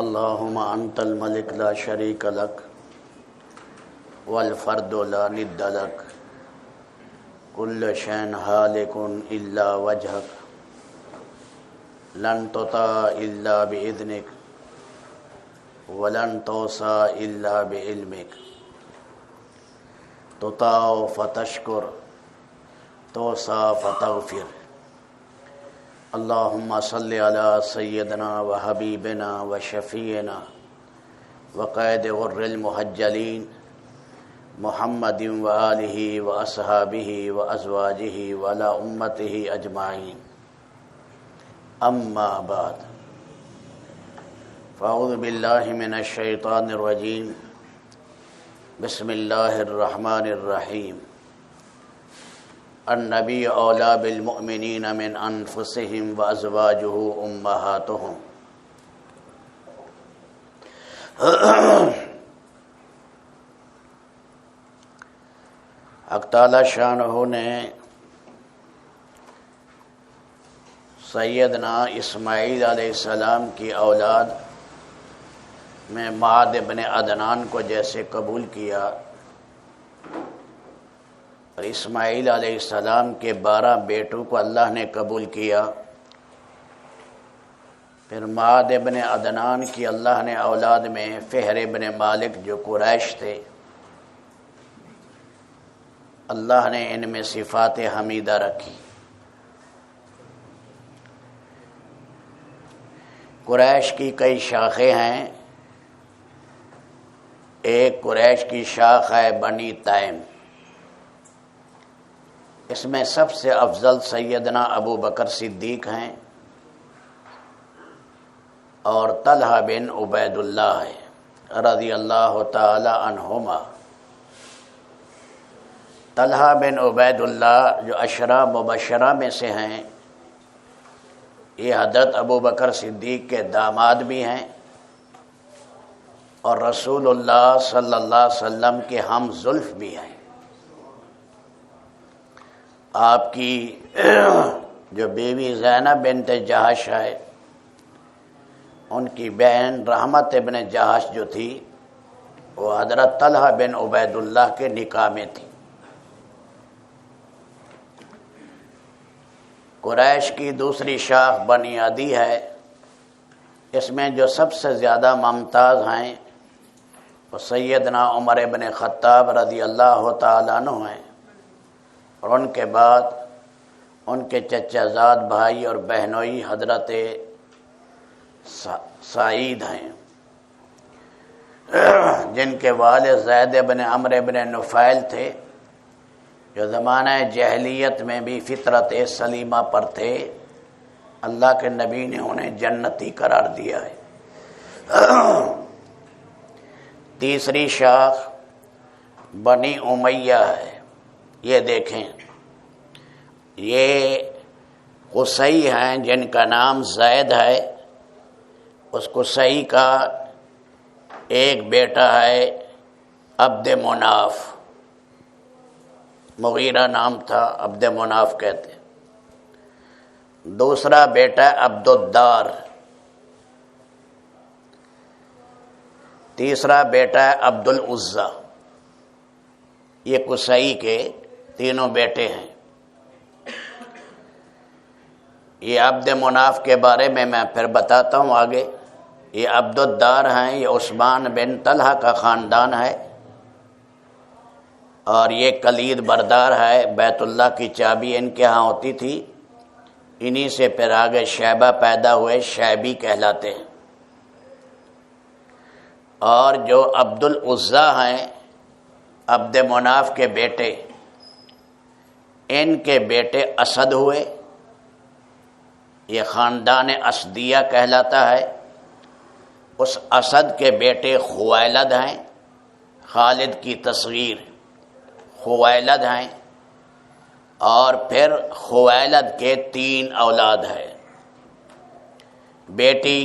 اللهم انت الملك لا شريك لك والفرد لا ند لك كل شيء هالك الا وجهك لن تطاع الا باذنك ولن توصى الا بعلمك تطاع فتشكر توصى فتغفر اللهم صل على سيدنا وحبيبنا وشفيعنا وقائد غر المحجلين محمد وآله وأصحابه وأزواجه وعلى أمته أجمعين أما بعد فأعوذ بالله من الشيطان الرجيم بسم الله الرحمن الرحيم النبی اولیٰ بالمؤمنین من انفسهم وازواجہ امہاتہم۔ حق تعالی شانہ نے سیدنا اسماعیل علیہ السلام کی اولاد میں معد ابن عدنان کو جیسے قبول کیا اور اسماعیل علیہ السلام کے 12 بیٹوں کو اللہ نے قبول کیا، پھر معد ابن عدنان کی اللہ نے اولاد میں فہر ابن مالک جو قریش تھے، اللہ نے ان میں صفات حمیدہ رکھی۔ قریش کی کئی شاخیں ہیں، ایک قریش کی شاخ ہے بنی تیم، اس میں سب سے افضل سیدنا ابو بکر صدیق ہیں اور طلحہ بن عبید اللہ ہے رضی اللہ تعالی عنہما۔ طلحہ بن عبید اللہ جو عشرہ مبشرہ میں سے ہیں، یہ حضرت ابو بکر صدیق کے داماد بھی ہیں اور رسول اللہ صلی اللہ علیہ وسلم کے ہم زلف بھی ہیں۔ آپ کی جو بیوی زینب بنت جہش ہے، ان کی بہن رحمت ابن جہش جو تھی وہ حضرت طلحہ بن عبید اللہ کے نکاح میں تھی۔ قریش کی دوسری شاخ بنی عدی ہے، اس میں جو سب سے زیادہ ممتاز ہیں وہ سیدنا عمر ابن خطاب رضی اللہ تعالیٰ عنہ ہیں، اور ان کے بعد ان کے چچا زاد بھائی اور بہنوئی حضرت سعید ہیں، جن کے والد زید بن عمرو بن نفیل تھے، جو زمانہ جاہلیت میں بھی فطرت سلیمہ پر تھے۔ اللہ کے نبی نے انہیں جنتی قرار دیا ہے۔ تیسری شاخ بنی امیہ ہے، یہ دیکھیں، یہ قصی ہیں جن کا نام زید ہے، اس قصی کا ایک بیٹا ہے عبد مناف، مغیرہ نام تھا، عبد مناف کہتے، دوسرا بیٹا عبد الدار، تیسرا بیٹا ہے عبد العزیٰ۔ یہ قصی کے تینوں بیٹے ہیں۔ یہ عبد مناف کے بارے میں پھر بتاتا ہوں آگے۔ یہ عبد الدار ہیں، یہ عثمان بن طلحہ کا خاندان ہے، اور یہ کلید بردار ہے، بیت اللہ کی چابی ان کے ہاں ہوتی تھی، انہی سے پھر آگے شیبہ پیدا ہوئے، شیبی کہلاتے ہیں۔ اور جو عبد العزیٰ ہیں عبد مناف کے بیٹے، ان کے بیٹے اسد ہوئے، یہ خاندان اسدیہ کہلاتا ہے۔ اس اسد کے بیٹے خویلد ہیں، خالد کی تصغیر خویلد ہیں، اور پھر خویلد کے 3 اولاد ہیں۔ بیٹی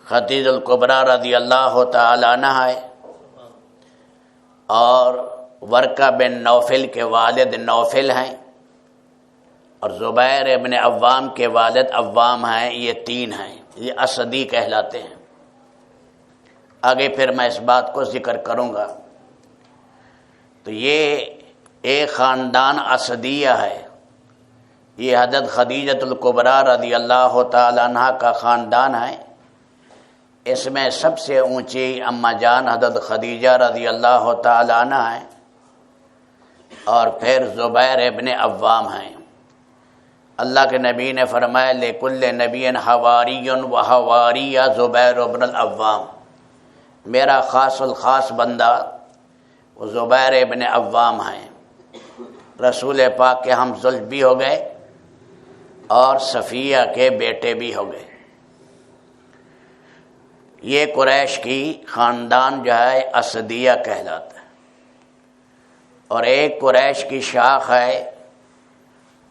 خدیجہ الکبریٰ رضی اللہ تعالی عنہ ہے، اور ورقہ بن نوفل کے والد نوفل ہیں، اور زبیر ابن عوام کے والد عوام ہیں، یہ تین ہیں، یہ اسدی کہلاتے ہیں۔ آگے پھر میں اس بات کو ذکر کروں گا۔ تو یہ ایک خاندان اسدیہ ہے، یہ حضرت خدیجۃ الکبریٰ رضی اللہ تعالی عنہ کا خاندان ہے۔ اس میں سب سے اونچی اماں جان حضرت خدیجہ رضی اللہ تعالی عنہ ہیں، اور پھر زبیر ابن عوام ہیں۔ اللہ کے نبی نے فرمایا لِكُلِّ نَبِيٍّ حَوَارِيٌّ وَحَوَارِيَّ زبیر ابن العوام، میرا خاص الخاص بندہ وہ زبیر ابن عوام ہیں۔ رسول پاک کے ہم زوج بھی ہو گئے اور صفیہ کے بیٹے بھی ہو گئے۔ یہ قریش کی خاندان جو ہے اسدیہ کہلاتا ہے، اور ایک قریش کی شاخ ہے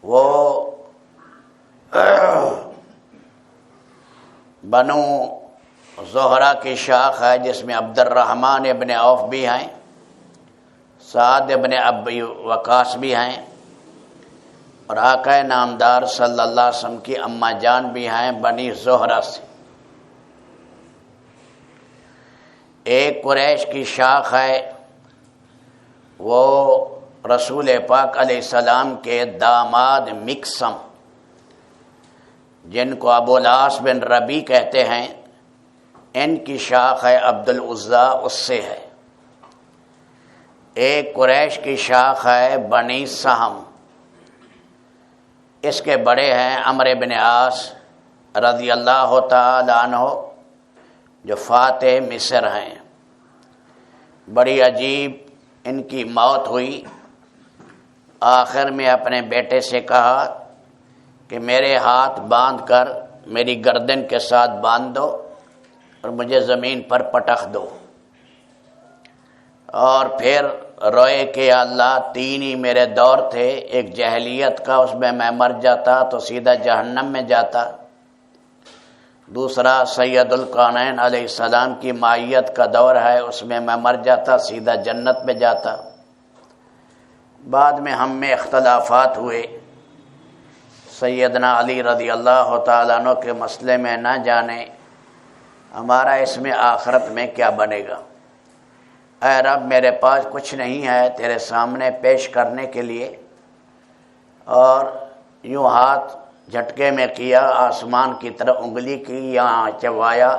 وہ بنو زہرہ کی شاخ ہے، جس میں عبد الرحمن ابن عوف بھی ہیں، سعد ابن ابی وقاص بھی ہیں، اور آقا نامدار صلی اللہ علیہ وسلم کی اماں جان بھی ہیں بنی زہرہ سے۔ ایک قریش کی شاخ ہے وہ رسول پاک علیہ السلام کے داماد مکسم، جن کو ابو العاص بن ربی کہتے ہیں، ان کی شاخ ہے عبد العزیٰ، اس سے ہے۔ ایک قریش کی شاخ ہے بنی سہم، اس کے بڑے ہیں عمرو بن عاص رضی اللہ تعالی عنہ، جو فاتح مصر ہیں۔ بڑی عجیب ان کی موت ہوئی، آخر میں اپنے بیٹے سے کہا کہ میرے ہاتھ باندھ کر میری گردن کے ساتھ باندھ دو اور مجھے زمین پر پٹخ دو، اور پھر روئے کہ اللہ تین ہی میرے دور تھے، ایک جاہلیت کا، اس میں مر جاتا تو سیدھا جہنم میں جاتا، دوسرا سید الکونین علیہ السلام کی معیت کا دور ہے، اس میں مر جاتا سیدھا جنت میں جاتا۔ بعد میں ہم میں اختلافات ہوئے، سیدنا علی رضی اللہ تعالیٰ عنہ کے مسئلے میں نہ جانے ہمارا اس میں آخرت میں کیا بنے گا۔ اے رب میرے پاس کچھ نہیں ہے تیرے سامنے پیش کرنے کے لیے، اور یوں ہاتھ جھٹکے میں کیا، آسمان کی طرف انگلی کی، یہاں چبایا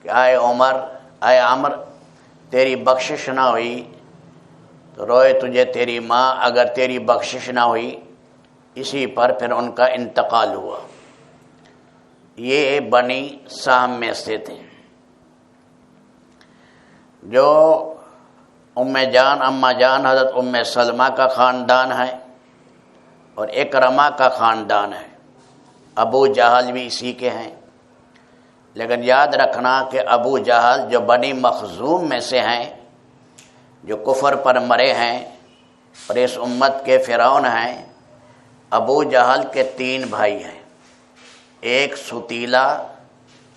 کہ اے عمر، اے عمر، تیری بخشش نہ ہوئی تو روئے تجھے تیری ماں، اگر تیری بخشش نہ ہوئی۔ اسی پر پھر ان کا انتقال ہوا۔ یہ بنی سہم میں سے تھے۔ جو اماں جان حضرت ام سلمہ کا خاندان ہے، اور اکرمہ کا خاندان ہے، ابو جہل بھی اسی کے ہیں۔ لیکن یاد رکھنا کہ ابو جہل جو بنی مخزوم میں سے ہیں، جو کفر پر مرے ہیں اور اس امت کے فرعون ہیں، ابو جہل کے تین بھائی ہیں، ایک ستیلا،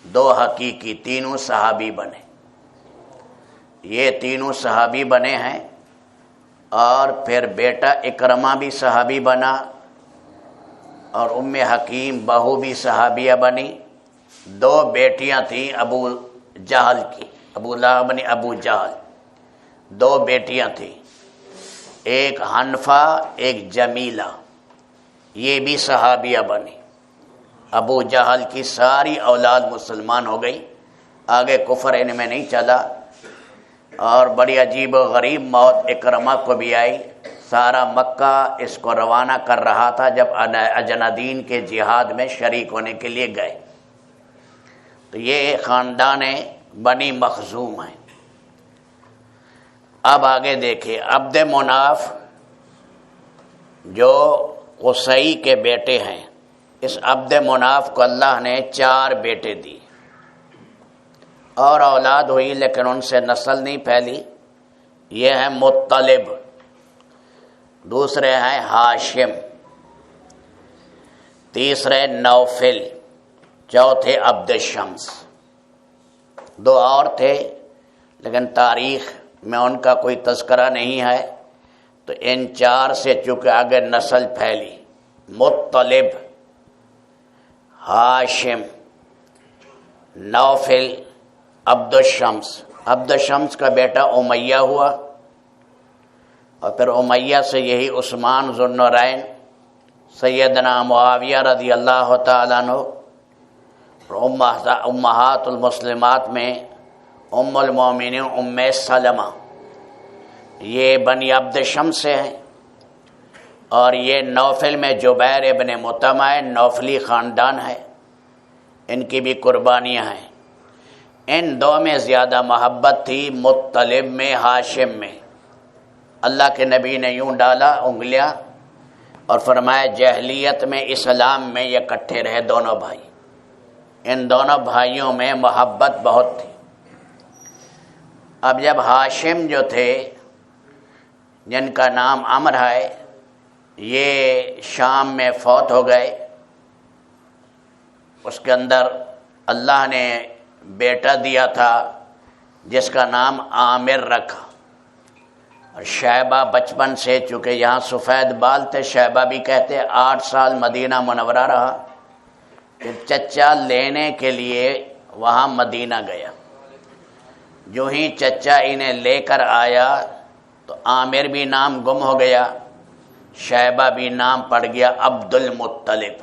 دو حقیقی، تینوں صحابی بنے۔ یہ تینوں صحابی بنے ہیں، اور پھر بیٹا اکرمہ بھی صحابی بنا، اور ام حکیم بہو بھی صحابیہ بنی۔ دو بیٹیاں تھیں ابو جہل کی، ابو لہب نے ابو جہل، دو بیٹیاں تھیں، ایک حنفہ ایک جمیلہ، یہ بھی صحابیہ بنی۔ ابو جہل کی ساری اولاد مسلمان ہو گئی، آگے کفر ان میں نہیں چلا، اور بڑی عجیب و غریب موت اکرمہ کو بھی آئی۔ سارا مکہ اس کو روانہ کر رہا تھا جب اجنادین کے جہاد میں شریک ہونے کے لیے گئے۔ تو یہ خاندان بنی مخزوم ہیں۔ اب آگے دیکھیں، عبد مناف جو قصی کے بیٹے ہیں، اس عبد مناف کو اللہ نے 4 بیٹے دی، اور اولاد ہوئی لیکن ان سے نسل نہیں پھیلی۔ یہ ہیں مطلب، دوسرے ہیں ہاشم، تیسرے نوفل، چوتھے عبد الشمس۔ 2 اور تھے لیکن تاریخ میں ان کا کوئی تذکرہ نہیں ہے، تو ان 4 سے چونکہ آگے نسل پھیلی، مطلب، ہاشم، نوفل، عبد الشمس کا بیٹا امیہ ہوا، اور پھر امیہ سے یہی عثمان ذو النورین، سیدنا معاویہ رضی اللہ تعالیٰ عنہ، اور امہات المسلمات میں ام المومنین ام سلمہ، یہ بنی عبد شمس سے ہیں، اور یہ نوفل میں جبیر ابن مطعم نوفلی خاندان ہے، ان کی بھی قربانیاں ہیں۔ ان دو میں زیادہ محبت تھی مطلب میں، ہاشم میں۔ اللہ کے نبی نے یوں ڈالا انگلیاں اور فرمایا جاہلیت میں اسلام میں یہ اکٹھے رہے دونوں بھائی، ان دونوں بھائیوں میں محبت بہت تھی۔ اب جب ہاشم جو تھے جن کا نام عمر ہے، یہ شام میں فوت ہو گئے، اس کے اندر اللہ نے بیٹا دیا تھا جس کا نام عامر رکھا، اور شیبہ بچپن سے، چونکہ یہاں سفید بال تھے شیبہ بھی کہتے، 8 سال مدینہ منورہ رہا، پھر چچا لینے کے لیے وہاں مدینہ گیا۔ جو ہی چچا انہیں لے کر آیا تو عامر بھی نام گم ہو گیا، شیبہ بھی نام پڑ گیا عبد المطلب،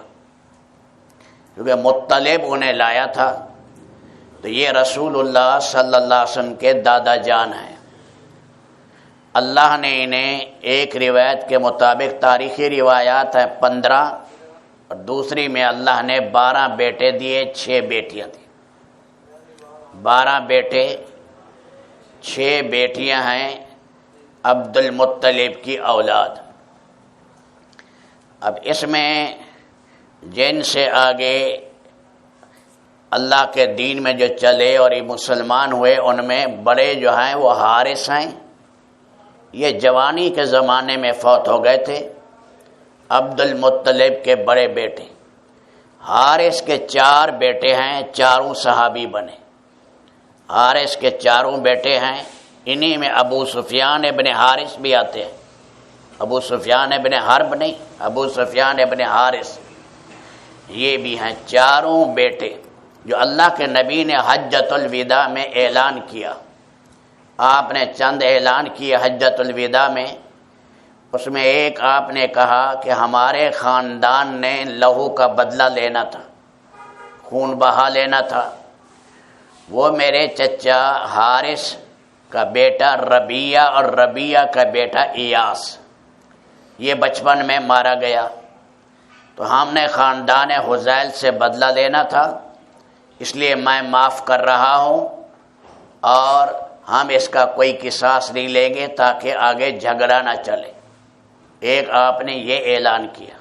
کیونکہ مطلب انہیں لایا تھا۔ تو یہ رسول اللہ صلی اللہ علیہ وسلم کے دادا جان ہیں۔ اللہ نے انہیں ایک روایت کے مطابق، تاریخی روایات ہیں 15، اور دوسری میں اللہ نے 12 بیٹے دیے، 6 بیٹیاں دی۔ 12 بیٹے 6 بیٹیاں ہیں عبد المطلب کی اولاد۔ اب اس میں جن سے آگے اللہ کے دین میں جو چلے اور یہ مسلمان ہوئے، ان میں بڑے جو ہیں وہ حارث ہیں، یہ جوانی کے زمانے میں فوت ہو گئے تھے، عبد المطلب کے بڑے بیٹے۔ حارث کے 4 بیٹے ہیں، چاروں صحابی بنے۔ حارث کے 4 بیٹے ہیں، انہی میں ابو سفیان ابن حارث بھی آتے ہیں، ابو سفیان ابن حرب نہیں، ابو سفیان ابن حارث، یہ بھی ہیں 4 بیٹے جو اللہ کے نبی نے حجۃ الوداع میں اعلان کیا۔ آپ نے چند اعلان کیے حجۃ الوداع میں، اس میں ایک آپ نے کہا کہ ہمارے خاندان نے لہو کا بدلہ لینا تھا، خون بہا لینا تھا۔ وہ میرے چچا حارث کا بیٹا ربیہ اور ربیہ کا بیٹا ایاس، یہ بچپن میں مارا گیا، تو ہم نے خاندان حذیل سے بدلہ لینا تھا، اس لیے میں معاف کر رہا ہوں، اور ہم اس کا کوئی قصاص نہیں لیں گے تاکہ آگے جھگڑا نہ چلے۔ ایک آپ نے یہ اعلان کیا۔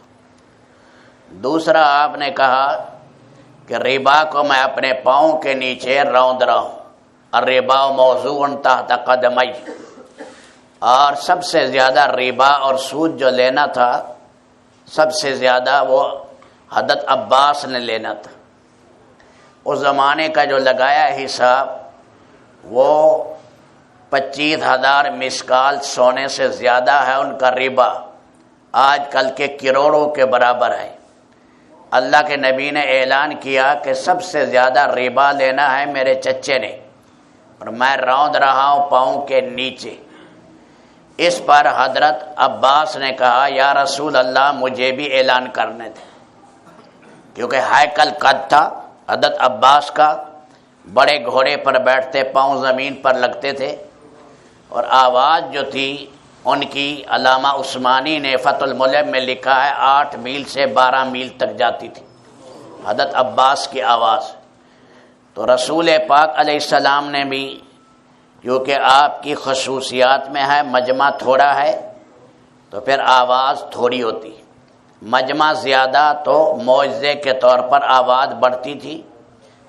دوسرا آپ نے کہا کہ ربا کو میں اپنے پاؤں کے نیچے روند رہا ہوں، الربا موضوع تحت قدمی، اور سب سے زیادہ ربا اور سود جو لینا تھا سب سے زیادہ وہ حضرت عباس نے لینا تھا۔ اس زمانے کا جو لگایا حساب وہ 25,000 مسکال سونے سے زیادہ ہے ان کا ربا، آج کل کے کروڑوں کے برابر ہے۔ اللہ کے نبی نے اعلان کیا کہ سب سے زیادہ ربا لینا ہے میرے چچے نے، اور میں روند رہا ہوں پاؤں کے نیچے۔ اس پر حضرت عباس نے کہا یا رسول اللہ مجھے بھی اعلان کرنے تھے، کیونکہ ہیکل قد تھا حضرت عباس کا، بڑے گھوڑے پر بیٹھتے، پاؤں زمین پر لگتے تھے، اور آواز جو تھی ان کی علامہ عثمانی نے فتح الملم میں لکھا ہے 8 میل سے 12 میل تک جاتی تھی حضرت عباس کی آواز۔ تو رسول پاک علیہ السلام نے بھی، کیونکہ آپ کی خصوصیات میں ہے مجمع تھوڑا ہے تو پھر آواز تھوڑی ہوتی، مجمع زیادہ تو معجزے کے طور پر آواز بڑھتی تھی۔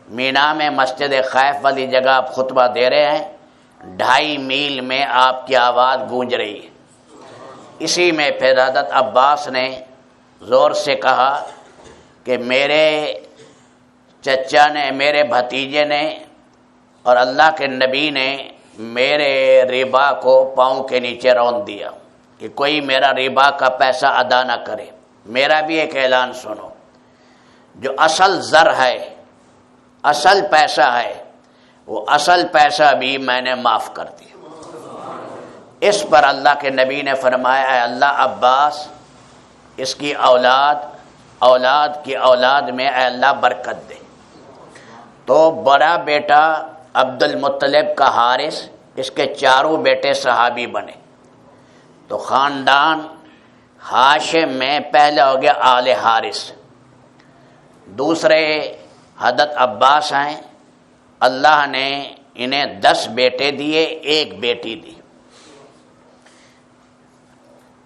مینا میں مسجد خیف والی جگہ آپ خطبہ دے رہے ہیں، 2.5 میل میں آپ کی آواز گونج رہی ہے۔ اسی میں پھر حضرت عباس نے زور سے کہا کہ میرے چچا نے، میرے بھتیجے نے اور اللہ کے نبی نے میرے ربا کو پاؤں کے نیچے روند دیا کہ کوئی میرا ربا کا پیسہ ادا نہ کرے۔ میرا بھی ایک اعلان سنو، جو اصل زر ہے، اصل پیسہ ہے، وہ اصل پیسہ بھی میں نے معاف کر دیا۔ اس پر اللہ کے نبی نے فرمایا اے اللہ عباس اس کی اولاد کی اولاد میں اے اللہ برکت دے۔ تو بڑا بیٹا عبد المطلب کا حارث، اس کے چاروں بیٹے صحابی بنے، تو خاندان ہاشم میں پہلا ہو گیا آل حارث۔ دوسرے حضرت عباس ہیں، اللہ نے انہیں 10 بیٹے دیے، 1 بیٹی دی۔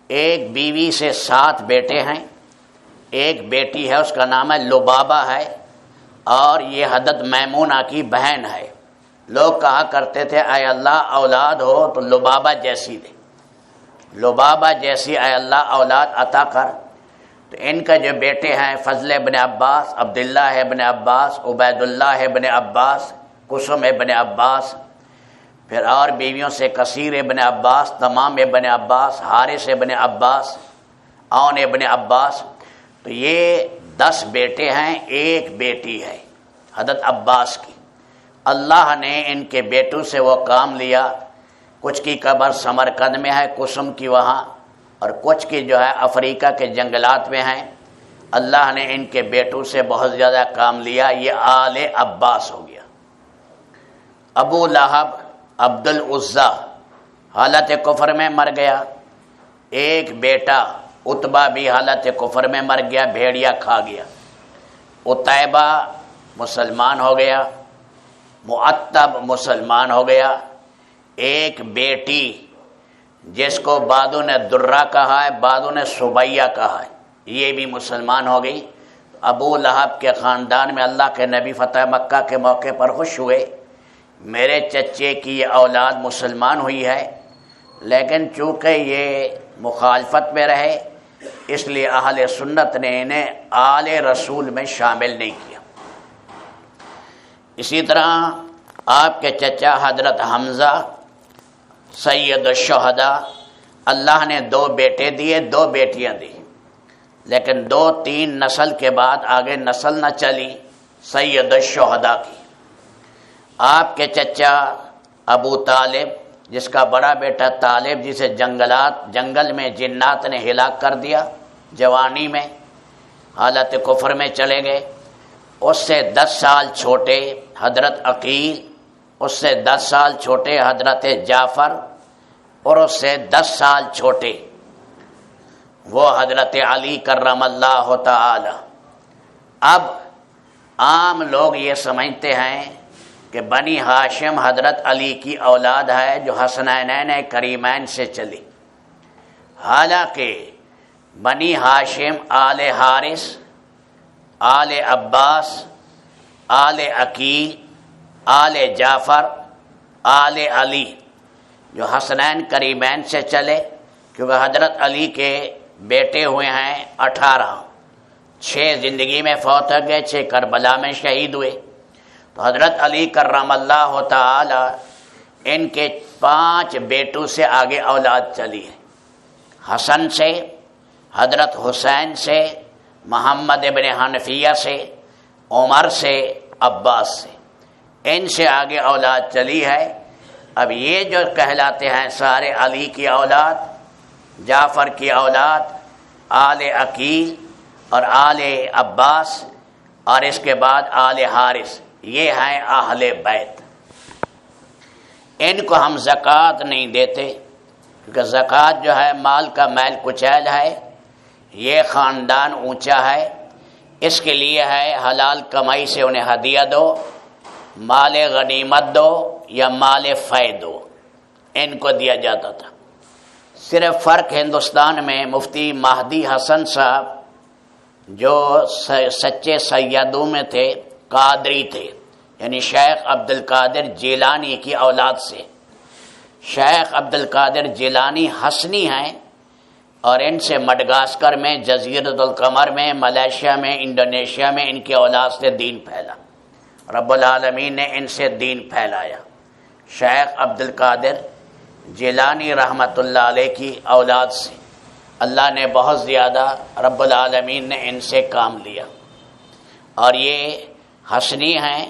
ایک بیوی سے 7 بیٹے ہیں، 1 بیٹی ہے اس کا نام ہے لبابہ ہے، اور یہ حضرت میمونہ کی بہن ہے۔ لوگ کہا کرتے تھے اے اللہ اولاد ہو تو لبابہ جیسی دے، لبابہ جیسی اے اللہ اولاد عطا کر۔ تو ان کا جو بیٹے ہیں فضل ابن عباس، عبداللہ ابن عباس، عبید اللہ ابن عباس، قسم ابن عباس، پھر اور بیویوں سے کثیر ابن عباس، تمام ابن عباس، حارث ابن عباس، عون ابن عباس۔ تو یہ 10 بیٹے ہیں، 1 بیٹی ہے حضرت عباس کی۔ اللہ نے ان کے بیٹوں سے وہ کام لیا، کچھ کی قبر سمرقند میں ہے قسم کی وہاں، اور کچھ کی جو ہے افریقہ کے جنگلات میں ہیں۔ اللہ نے ان کے بیٹوں سے بہت زیادہ کام لیا، یہ آل عباس ہو گیا۔ ابو لہب عبد العزیٰ حالت کفر میں مر گیا، 1 بیٹا عتبہ بھی حالت کفر میں مر گیا، بھیڑیا کھا گیا۔ عتیبہ مسلمان ہو گیا، معتب مسلمان ہو گیا۔ 1 بیٹی جس کو بعضوں نے درہ کہا ہے، بعضوں نے سبیہ کہا ہے، یہ بھی مسلمان ہو گئی۔ ابو لہب کے خاندان میں اللہ کے نبی فتح مکہ کے موقع پر خوش ہوئے، میرے چچے کی یہ اولاد مسلمان ہوئی ہے، لیکن چونکہ یہ مخالفت میں رہے اس لیے اہل سنت نے انہیں آل رسول میں شامل نہیں کیا۔ اسی طرح آپ کے چچا حضرت حمزہ سید الشہداء، اللہ نے 2 بیٹے دیے، 2 بیٹیاں دی، لیکن 2-3 نسل کے بعد آگے نسل نہ چلی سید الشہداء کی۔ آپ کے چچا ابو طالب، جس کا بڑا بیٹا طالب جسے جنگل میں جنات نے ہلاک کر دیا جوانی میں، حالت کفر میں چلے گئے۔ اس سے 10 سال چھوٹے حضرت عقیل، اس سے 10 سال چھوٹے حضرت جعفر، اور اس سے 10 سال چھوٹے وہ حضرت علی کرم اللہ تعالی۔ اب عام لوگ یہ سمجھتے ہیں کہ بنی ہاشم حضرت علی کی اولاد ہے جو حسنین کریمین سے چلی، حالانکہ بنی ہاشم آل حارث، آل عباس، آل عقیل، آل جعفر، آل علی جو حسنین کریمین سے چلے، کیونکہ حضرت علی کے بیٹے ہوئے ہیں 18، 6 زندگی میں فوت ہو گئے، 6 کربلا میں شہید ہوئے۔ تو حضرت علی کرم اللہ تعالی ان کے 5 بیٹوں سے آگے اولاد چلی ہے، حسن سے، حضرت حسین سے، محمد ابن حنفیہ سے، عمر سے، عباس سے، ان سے آگے اولاد چلی ہے۔ اب یہ جو کہلاتے ہیں سارے علی کی اولاد، جعفر کی اولاد، آل عقیل اور آل عباس، اور اس کے بعد آل حارث، یہ ہیں اہل بیت۔ ان کو ہم زکوٰۃ نہیں دیتے، کیونکہ زکوٰۃ جو ہے مال کا میل کچیل ہے، یہ خاندان اونچا ہے، اس کے لیے ہے حلال کمائی سے انہیں ہدیہ دو، مال غنیمت دو یا مال فے دو، ان کو دیا جاتا تھا۔ صرف فرق ہندوستان میں مفتی مہدی حسن صاحب جو سچے سیدوں میں تھے، قادری تھے، یعنی شیخ عبد القادر جیلانی کی اولاد سے۔ شیخ عبد القادر جیلانی حسنی ہیں، اور ان سے مڈغاسکر میں، جزیرۃ القمر میں، ملیشیا میں، انڈونیشیا میں ان کی اولاد سے دین پھیلا، رب العالمین نے ان سے دین پھیلایا۔ شیخ عبد القادر جیلانی رحمۃ اللہ علیہ کی اولاد سے اللہ نے بہت زیادہ، رب العالمین نے ان سے کام لیا، اور یہ حسنی ہیں،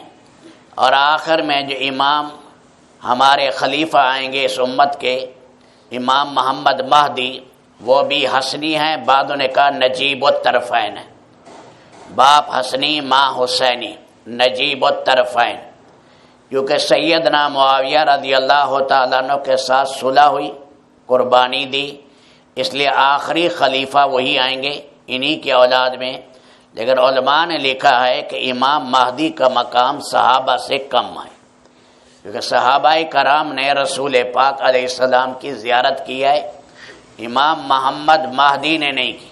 اور آخر میں جو امام ہمارے خلیفہ آئیں گے اس امت کے، امام محمد مہدی، وہ بھی حسنی ہیں، بعضوں نے کہا نجیب الطرفین ہے، باپ حسنی ماں حسینی، نجیب الطرفین، کیونکہ سیدنا معاویہ رضی اللہ تعالیٰ عنہ کے ساتھ صلح ہوئی، قربانی دی، اس لیے آخری خلیفہ وہی آئیں گے انہی کی اولاد میں۔ لیکن علماء نے لکھا ہے کہ امام مہدی کا مقام صحابہ سے کم ہے، کیونکہ صحابہ کرام نے رسول پاک علیہ السلام کی زیارت کی ہے، امام محمد مہدی نے نہیں کی۔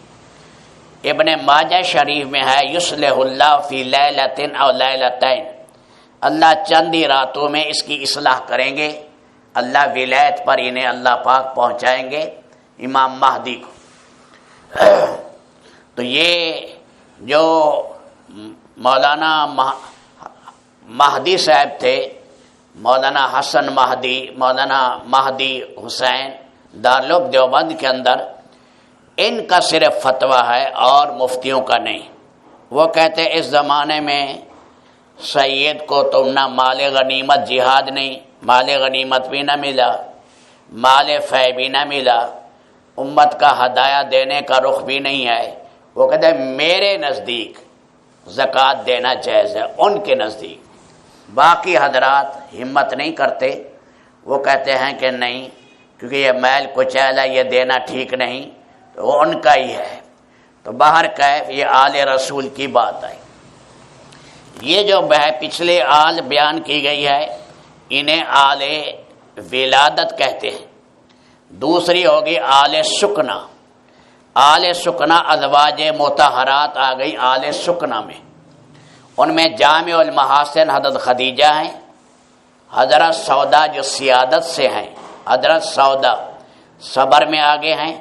ابن ماجہ شریف میں ہے یصلح اللہ فی لیلۃ او لیلتین، اللہ چند ہی راتوں میں اس کی اصلاح کریں گے، اللہ ولایت پر انہیں اللہ پاک پہنچائیں گے امام مہدی کو۔ تو یہ جو مولانا مہدی صاحب تھے، مولانا حسن مہدی، مولانا مہدی حسین، دارالعلوم دیوبند کے اندر ان کا صرف فتویٰ ہے اور مفتیوں کا نہیں۔ وہ کہتے اس زمانے میں سید کو تو نہ مال غنیمت، جہاد نہیں، مال غنیمت بھی نہ ملا، مال فے بھی نہ ملا، امت کا ہدایہ دینے کا رخ بھی نہیں ہے۔ وہ کہتے ہیں میرے نزدیک زکوٰۃ دینا جائز ہے، ان کے نزدیک۔ باقی حضرات ہمت نہیں کرتے، وہ کہتے ہیں کہ نہیں، کیونکہ یہ میل کچیل ہے، یہ دینا ٹھیک نہیں، تو وہ ان کا ہی ہے۔ تو باہر کیف یہ آل رسول کی بات ہے۔ یہ جو پچھلے آل بیان کی گئی ہے انہیں آل ولادت کہتے ہیں۔ دوسری ہوگی آل سکنا۔ آل سکنا ازواج مطہرات آ گئی آل سکنا میں، ان میں جامع المحاسن حضرت خدیجہ ہیں، حضرت سودا جو سیادت سے ہیں، حضرت سودا صبر میں آگے ہیں،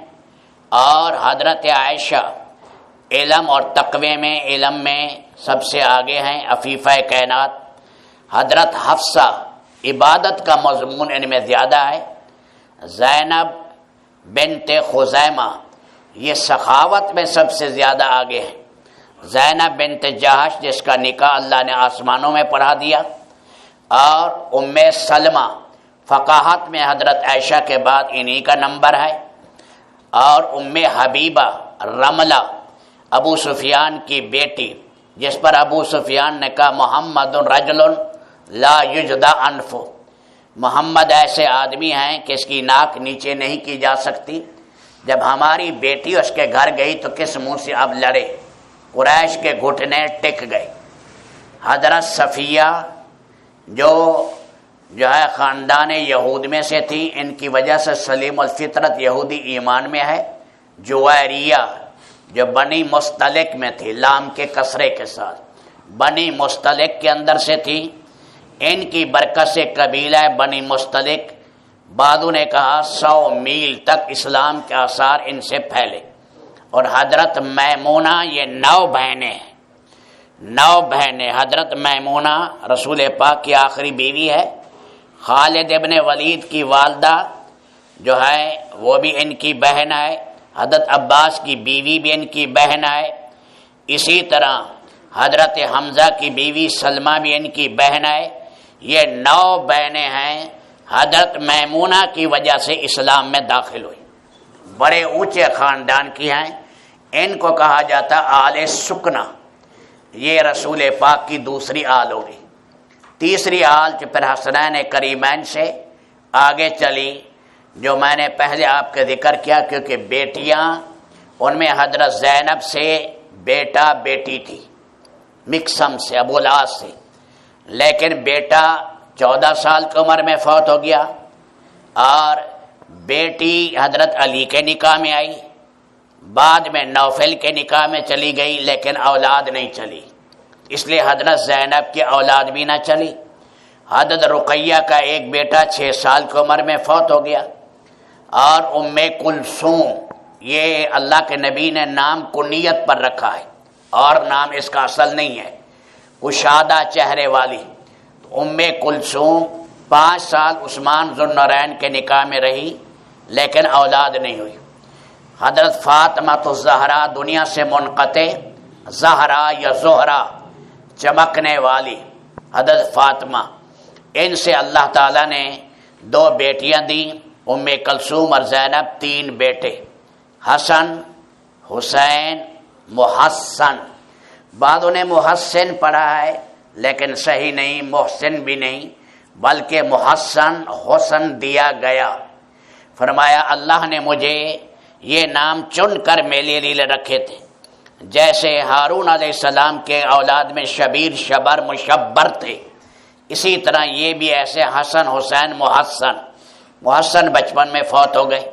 اور حضرت عائشہ علم اور تقوی میں، علم میں سب سے آگے ہیں، عفیفہ کائنات۔ حضرت حفصہ عبادت کا مضمون ان میں زیادہ ہے۔ زینب بنت خزیمہ یہ سخاوت میں سب سے زیادہ آگے ہے۔ زینب بنت جہش جس کا نکاح اللہ نے آسمانوں میں پڑھا دیا، اور ام سلمہ فقاہت میں حضرت عائشہ کے بعد انہی کا نمبر ہے، اور ام حبیبہ رملہ ابو سفیان کی بیٹی، جس پر ابو سفیان نے کہا محمد رجل لا یجدی انفہ، محمد ایسے آدمی ہیں کہ اس کی ناک نیچے نہیں کی جا سکتی۔ جب ہماری بیٹی اس کے گھر گئی تو کس منہ سے اب لڑے، قریش کے گھٹنے ٹک گئے۔ حضرت صفیہ جو ہے خاندان یہود میں سے تھی، ان کی وجہ سے سلیم الفطرت یہودی ایمان میں ہے۔ جویریہ جو بنی مستلق میں تھی، لام کے کسرے کے ساتھ، بنی مستلق کے اندر سے تھی، ان کی برکت سے قبیلہ بنی مستلق، بعضوں نے کہا 100 میل تک اسلام کے آثار ان سے پھیلے۔ اور حضرت میمونہ یہ 9 بہنیں ہیں، 9 بہنیں۔ حضرت میمونہ رسول پاک کی آخری بیوی ہے، خالد ابن ولید کی والدہ جو ہے وہ بھی ان کی بہن ہے، حضرت عباس کی بیوی بھی ان کی بہن ہے، اسی طرح حضرت حمزہ کی بیوی سلمہ بھی ان کی بہن ہے۔ یہ 9 بہنیں ہیں، حضرت میمونہ کی وجہ سے اسلام میں داخل ہوئی، بڑے اونچے خاندان کی ہیں، ان کو کہا جاتا آل سکنا۔ یہ رسول پاک کی دوسری آل ہوگی۔ تیسری آل جو پھر حسنین کریمین سے آگے چلی، جو میں نے پہلے آپ کا ذکر کیا، کیونکہ بیٹیاں ان میں حضرت زینب سے بیٹا بیٹی تھی، مکسم سے، ابو العاص سے، لیکن بیٹا 14 سال کی عمر میں فوت ہو گیا، اور بیٹی حضرت علی کے نکاح میں آئی، بعد میں نوفل کے نکاح میں چلی گئی، لیکن اولاد نہیں چلی، اس لیے حضرت زینب کی اولاد بھی نہ چلی۔ حضرت رقیہ کا ایک بیٹا 6 سال کی عمر میں فوت ہو گیا، اور ام کلثوم، یہ اللہ کے نبی نے نام کنیت پر رکھا ہے، اور نام اس کا اصل نہیں ہے، کشادہ چہرے والی۔ ام کلثوم 5 سال عثمان ذو النورین کے نکاح میں رہی، لیکن اولاد نہیں ہوئی۔ حضرت فاطمہ الزہرا دنیا سے منقطع، زہرا یا زہرا چمکنے والی، حضرت فاطمہ، ان سے اللہ تعالیٰ نے 2 بیٹیاں دی، ام کلثوم اور زینب، 3 بیٹے، حسن، حسین، محسن۔ بعضوں نے محسن پڑھا ہے لیکن صحیح نہیں، محسن بھی نہیں بلکہ محسن، حسن دیا گیا۔ فرمایا اللہ نے مجھے یہ نام چن کر میرے لیے رکھے تھے، جیسے ہارون علیہ السلام کے اولاد میں شبیر، شبر، مشبر تھے، اسی طرح یہ بھی ایسے حسن، حسین، محسن۔ محسن بچپن میں فوت ہو گئے،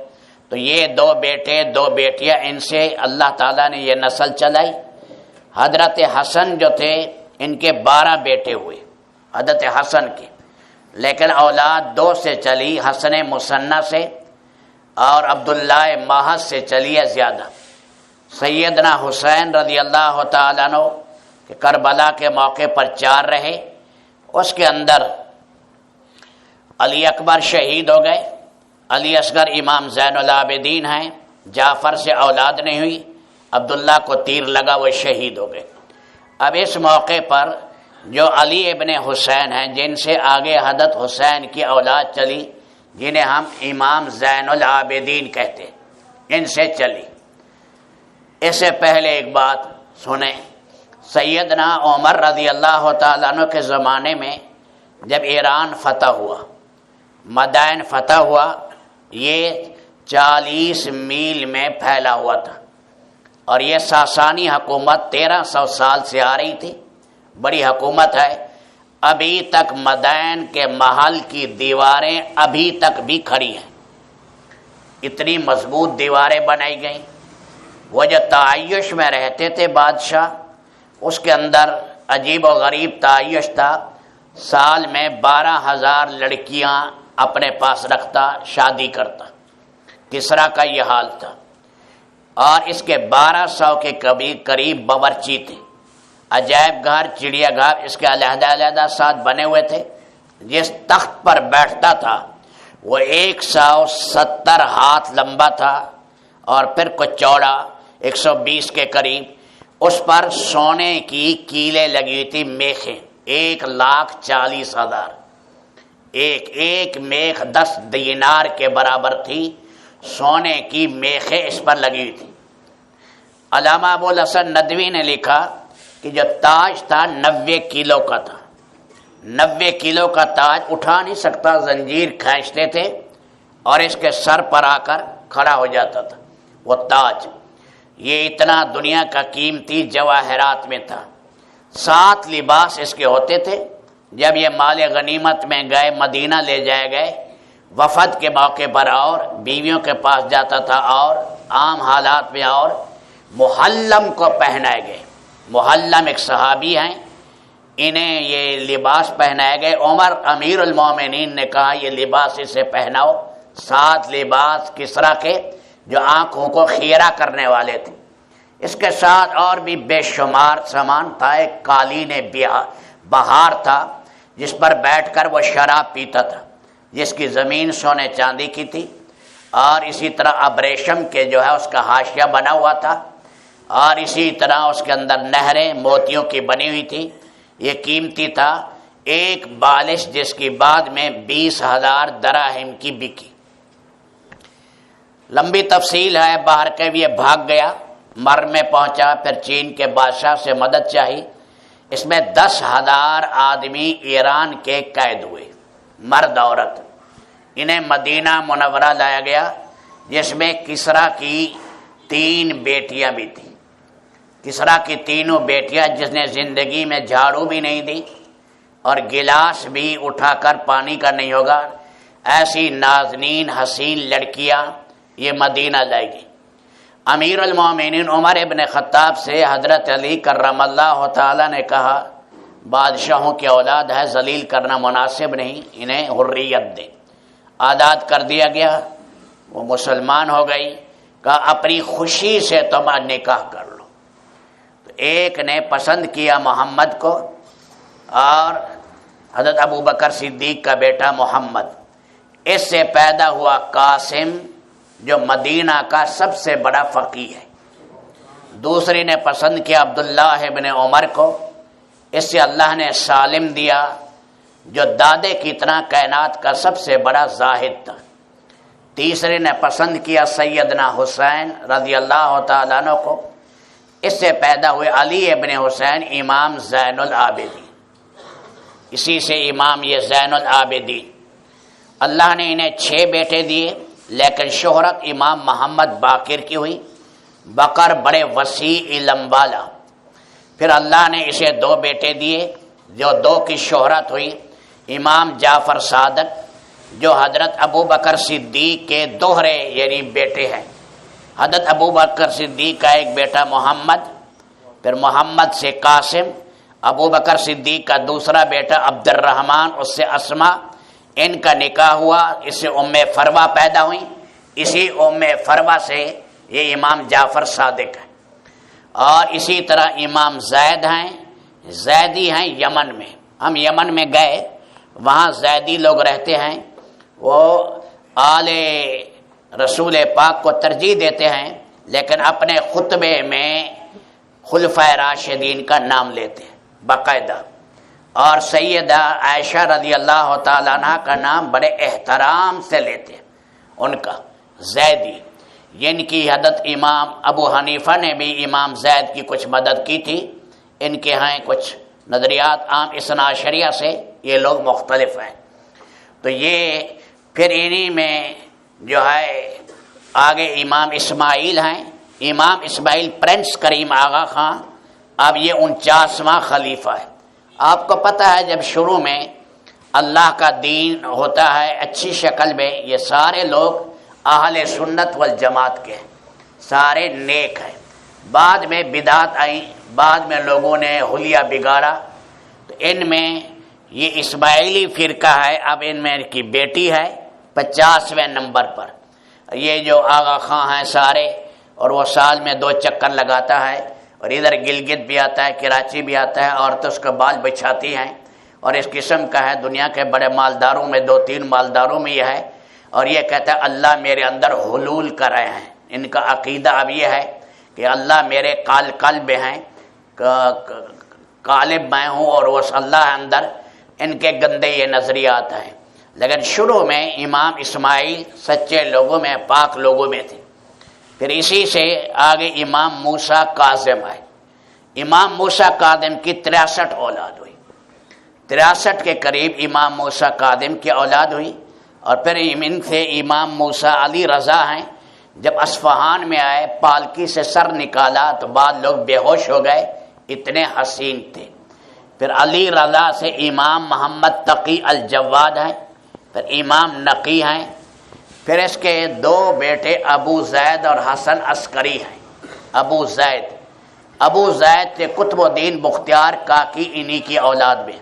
تو یہ 2 بیٹے 2 بیٹیاں، ان سے اللہ تعالیٰ نے یہ نسل چلائی۔ حضرت حسن جو تھے ان کے 12 بیٹے ہوئے حضرت حسن کے، لیکن اولاد 2 سے چلی، حسن مثنیٰ سے اور عبداللہ ماحد سے چلی ہے زیادہ۔ سیدنا حسین رضی اللہ تعالیٰ عنہ کہ کربلا کے موقع پر 4 رہے، اس کے اندر علی اکبر شہید ہو گئے، علی اصغر امام زین العابدین ہیں، جعفر سے اولاد نہیں ہوئی، عبداللہ کو تیر لگا، وہ شہید ہو گئے۔ اب اس موقع پر جو علی ابن حسین ہیں، جن سے آگے حضرت حسین کی اولاد چلی، جنہیں ہم امام زین العابدین کہتے، ان سے چلی۔ اس سے پہلے ایک بات سنیں، سیدنا عمر رضی اللہ تعالیٰ عنہ کے زمانے میں جب ایران فتح ہوا، مدائن فتح ہوا، یہ 40 میل میں پھیلا ہوا تھا، اور یہ ساسانی حکومت 1300 سال سے آ رہی تھی، بڑی حکومت ہے۔ ابھی تک مدائن کے محل کی دیواریں ابھی تک بھی کھڑی ہیں، اتنی مضبوط دیواریں بنائی گئیں۔ وہ جو تعیش میں رہتے تھے بادشاہ، اس کے اندر عجیب و غریب تعیش تھا، سال میں 12,000 لڑکیاں اپنے پاس رکھتا، شادی کرتا۔ کسریٰ کا یہ حال تھا، اور اس کے 1200 کے قریب باورچی تھے، عجائب گھر، چڑیا گھر اس کے علیحدہ علیحدہ ساتھ بنے ہوئے تھے۔ جس تخت پر بیٹھتا تھا وہ 170 ہاتھ لمبا تھا، اور پھر کچھ چوڑا 120 کے قریب۔ اس پر سونے کی کیلیں لگی ہوئی تھی، میخیں، 1,40,000۔ ایک میخ 10 دینار کے برابر تھی، سونے کی میخیں اس پر لگی ہوئی تھی۔ علامہ ابو الحسن ندوی نے لکھا کہ جو تاج تھا 90 کلو کا تھا، 90 کلو کا تاج اٹھا نہیں سکتا، زنجیر کھینچتے تھے اور اس کے سر پر آ کر کھڑا ہو جاتا تھا وہ تاج۔ یہ اتنا دنیا کا قیمتی جواہرات میں تھا۔ 7 لباس اس کے ہوتے تھے۔ جب یہ مال غنیمت میں گئے، مدینہ لے جائے گئے، وفد کے موقع پر اور بیویوں کے پاس جاتا تھا، اور عام حالات میں اور محلم کو پہنائے گئے۔ محلم ایک صحابی ہیں، انہیں یہ لباس پہنائے گئے۔ عمر امیر المومنین نے کہا یہ لباس اسے پہناؤ۔ 7 لباس کسریٰ کے جو آنکھوں کو خیرہ کرنے والے تھے۔ اس کے ساتھ اور بھی بے شمار سامان تھا۔ ایک قالین بہار تھا جس پر بیٹھ کر وہ شراب پیتا تھا، جس کی زمین سونے چاندی کی تھی، اور اسی طرح ابریشم کے جو ہے اس کا حاشیہ بنا ہوا تھا، اور اسی طرح اس کے اندر نہریں موتیوں کی بنی ہوئی تھی۔ یہ قیمتی تھا۔ ایک بالش جس کی بعد میں 20,000 دراہم کی بکی۔ لمبی تفصیل ہے، باہر کے بھی بھاگ گیا، مر میں پہنچا، پھر چین کے بادشاہ سے مدد چاہی۔ اس میں 10,000 آدمی ایران کے قید ہوئے، مرد عورت۔ انہیں مدینہ منورہ لایا گیا، جس میں کسریٰ کی 3 بیٹیاں بھی تھیں۔ کسریٰ کی 3 بیٹیاں جس نے زندگی میں جھاڑو بھی نہیں دی اور گلاس بھی اٹھا کر پانی کا نہیں ہوگا، ایسی نازنین حسین لڑکیاں یہ مدینہ لائے گی۔ امیر المومنین عمر ابن خطاب سے حضرت علی کرم اللہ تعالی نے کہا بادشاہوں کی اولاد ہے، ذلیل کرنا مناسب نہیں، انہیں حریت دے۔ آزاد کر دیا گیا، وہ مسلمان ہو گئی۔ کہا اپنی خوشی سے تم نکاح کر لو۔ تو ایک نے پسند کیا محمد کو، اور حضرت ابو بکر صدیق کا بیٹا محمد، اس سے پیدا ہوا قاسم جو مدینہ کا سب سے بڑا فقیہ ہے۔ دوسری نے پسند کیا عبداللہ ابن عمر کو، اس سے اللہ نے سالم دیا جو دادے کی طرح کائنات کا سب سے بڑا زاہد تھا۔ تیسرے نے پسند کیا سیدنا حسین رضی اللہ تعالیٰ عنہ کو، اس سے پیدا ہوئے علی ابن حسین امام زین العابدین، اسی سے امام یہ زین العابدین۔ اللہ نے انہیں 6 بیٹے دیے، لیکن شہرت امام محمد باقر کی ہوئی، بقر بڑے وسیع علم والا۔ پھر اللہ نے اسے 2 بیٹے دیے جو 2 کی شہرت ہوئی، امام جعفر صادق جو حضرت ابو بکر صدیق کے دوہرے یعنی بیٹے ہیں۔ حضرت ابو بکر صدیق کا ایک بیٹا محمد، پھر محمد سے قاسم، ابو بکر صدیق کا دوسرا بیٹا عبد الرحمن، اس سے اسما، ان کا نکاح ہوا، اس سے ام فروا پیدا ہوئی، اسی ام فروا سے یہ امام جعفر صادق ہے۔ اور اسی طرح امام زید ہیں، زیدی ہیں یمن میں، ہم یمن میں گئے، وہاں زیدی لوگ رہتے ہیں، وہ آل رسول پاک کو ترجیح دیتے ہیں، لیکن اپنے خطبے میں خلفائے راشدین کا نام لیتے ہیں باقاعدہ، اور سیدہ عائشہ رضی اللہ تعالیٰ عنہ کا نام بڑے احترام سے لیتے ہیں ان کا، زیدی۔ جن کی حضرت امام ابو حنیفہ نے بھی امام زید کی کچھ مدد کی تھی، ان کے ہیں کچھ نظریات عام اثنا عشریہ سے یہ لوگ مختلف ہیں۔ تو یہ پھر انہی میں جو ہے آگے امام اسماعیل ہیں، امام اسماعیل پرنس کریم آغا خان، اب یہ 49واں خلیفہ ہے۔ آپ کو پتہ ہے جب شروع میں اللہ کا دین ہوتا ہے اچھی شکل میں، یہ سارے لوگ اہل سنت والجماعت کے ہیں، سارے نیک ہیں۔ بعد میں بدعت آئی، بعد میں لوگوں نے حلیہ بگاڑا، تو ان میں یہ اسماعیلی فرقہ ہے، اب ان میں کی بیٹی ہے 50ویں نمبر پر۔ یہ جو آغا خان ہیں سارے، اور وہ سال میں 2 چکر لگاتا ہے، اور ادھر گلگت بھی آتا ہے، کراچی بھی آتا ہے، عورتیں اس کا بال بچھاتی ہیں، اور اس قسم کا ہے، دنیا کے بڑے مالداروں میں 2-3 مالداروں میں یہ ہے، اور یہ کہتا ہے اللہ میرے اندر حلول کر رہے ہیں۔ ان کا عقیدہ اب یہ ہے کہ اللہ میرے قلب ہیں، قالب میں ہوں اور وہ اللہ اندر، ان کے گندے یہ نظریات ہیں۔ لیکن شروع میں امام اسماعیل سچے لوگوں میں، پاک لوگوں میں تھے۔ پھر اسی سے آگے امام موسیٰ کاظم ہے۔ امام موسیٰ کاظم کی 63 اولاد ہوئی، 63 کے قریب امام موسیٰ کاظم کی اولاد ہوئی۔ اور پھر ان سے امام موسیٰ علی رضا ہیں، جب اصفہان میں آئے پالکی سے سر نکالا تو بعد لوگ بے ہوش ہو گئے، اتنے حسین تھے۔ پھر علی رضا سے امام محمد تقی الجواد ہیں، پھر امام نقی ہیں، پھر اس کے 2 بیٹے ابو زید اور حسن عسکری ہیں۔ ابو زید سے قطب الدین بختیار کاکی انہی کی اولاد میں،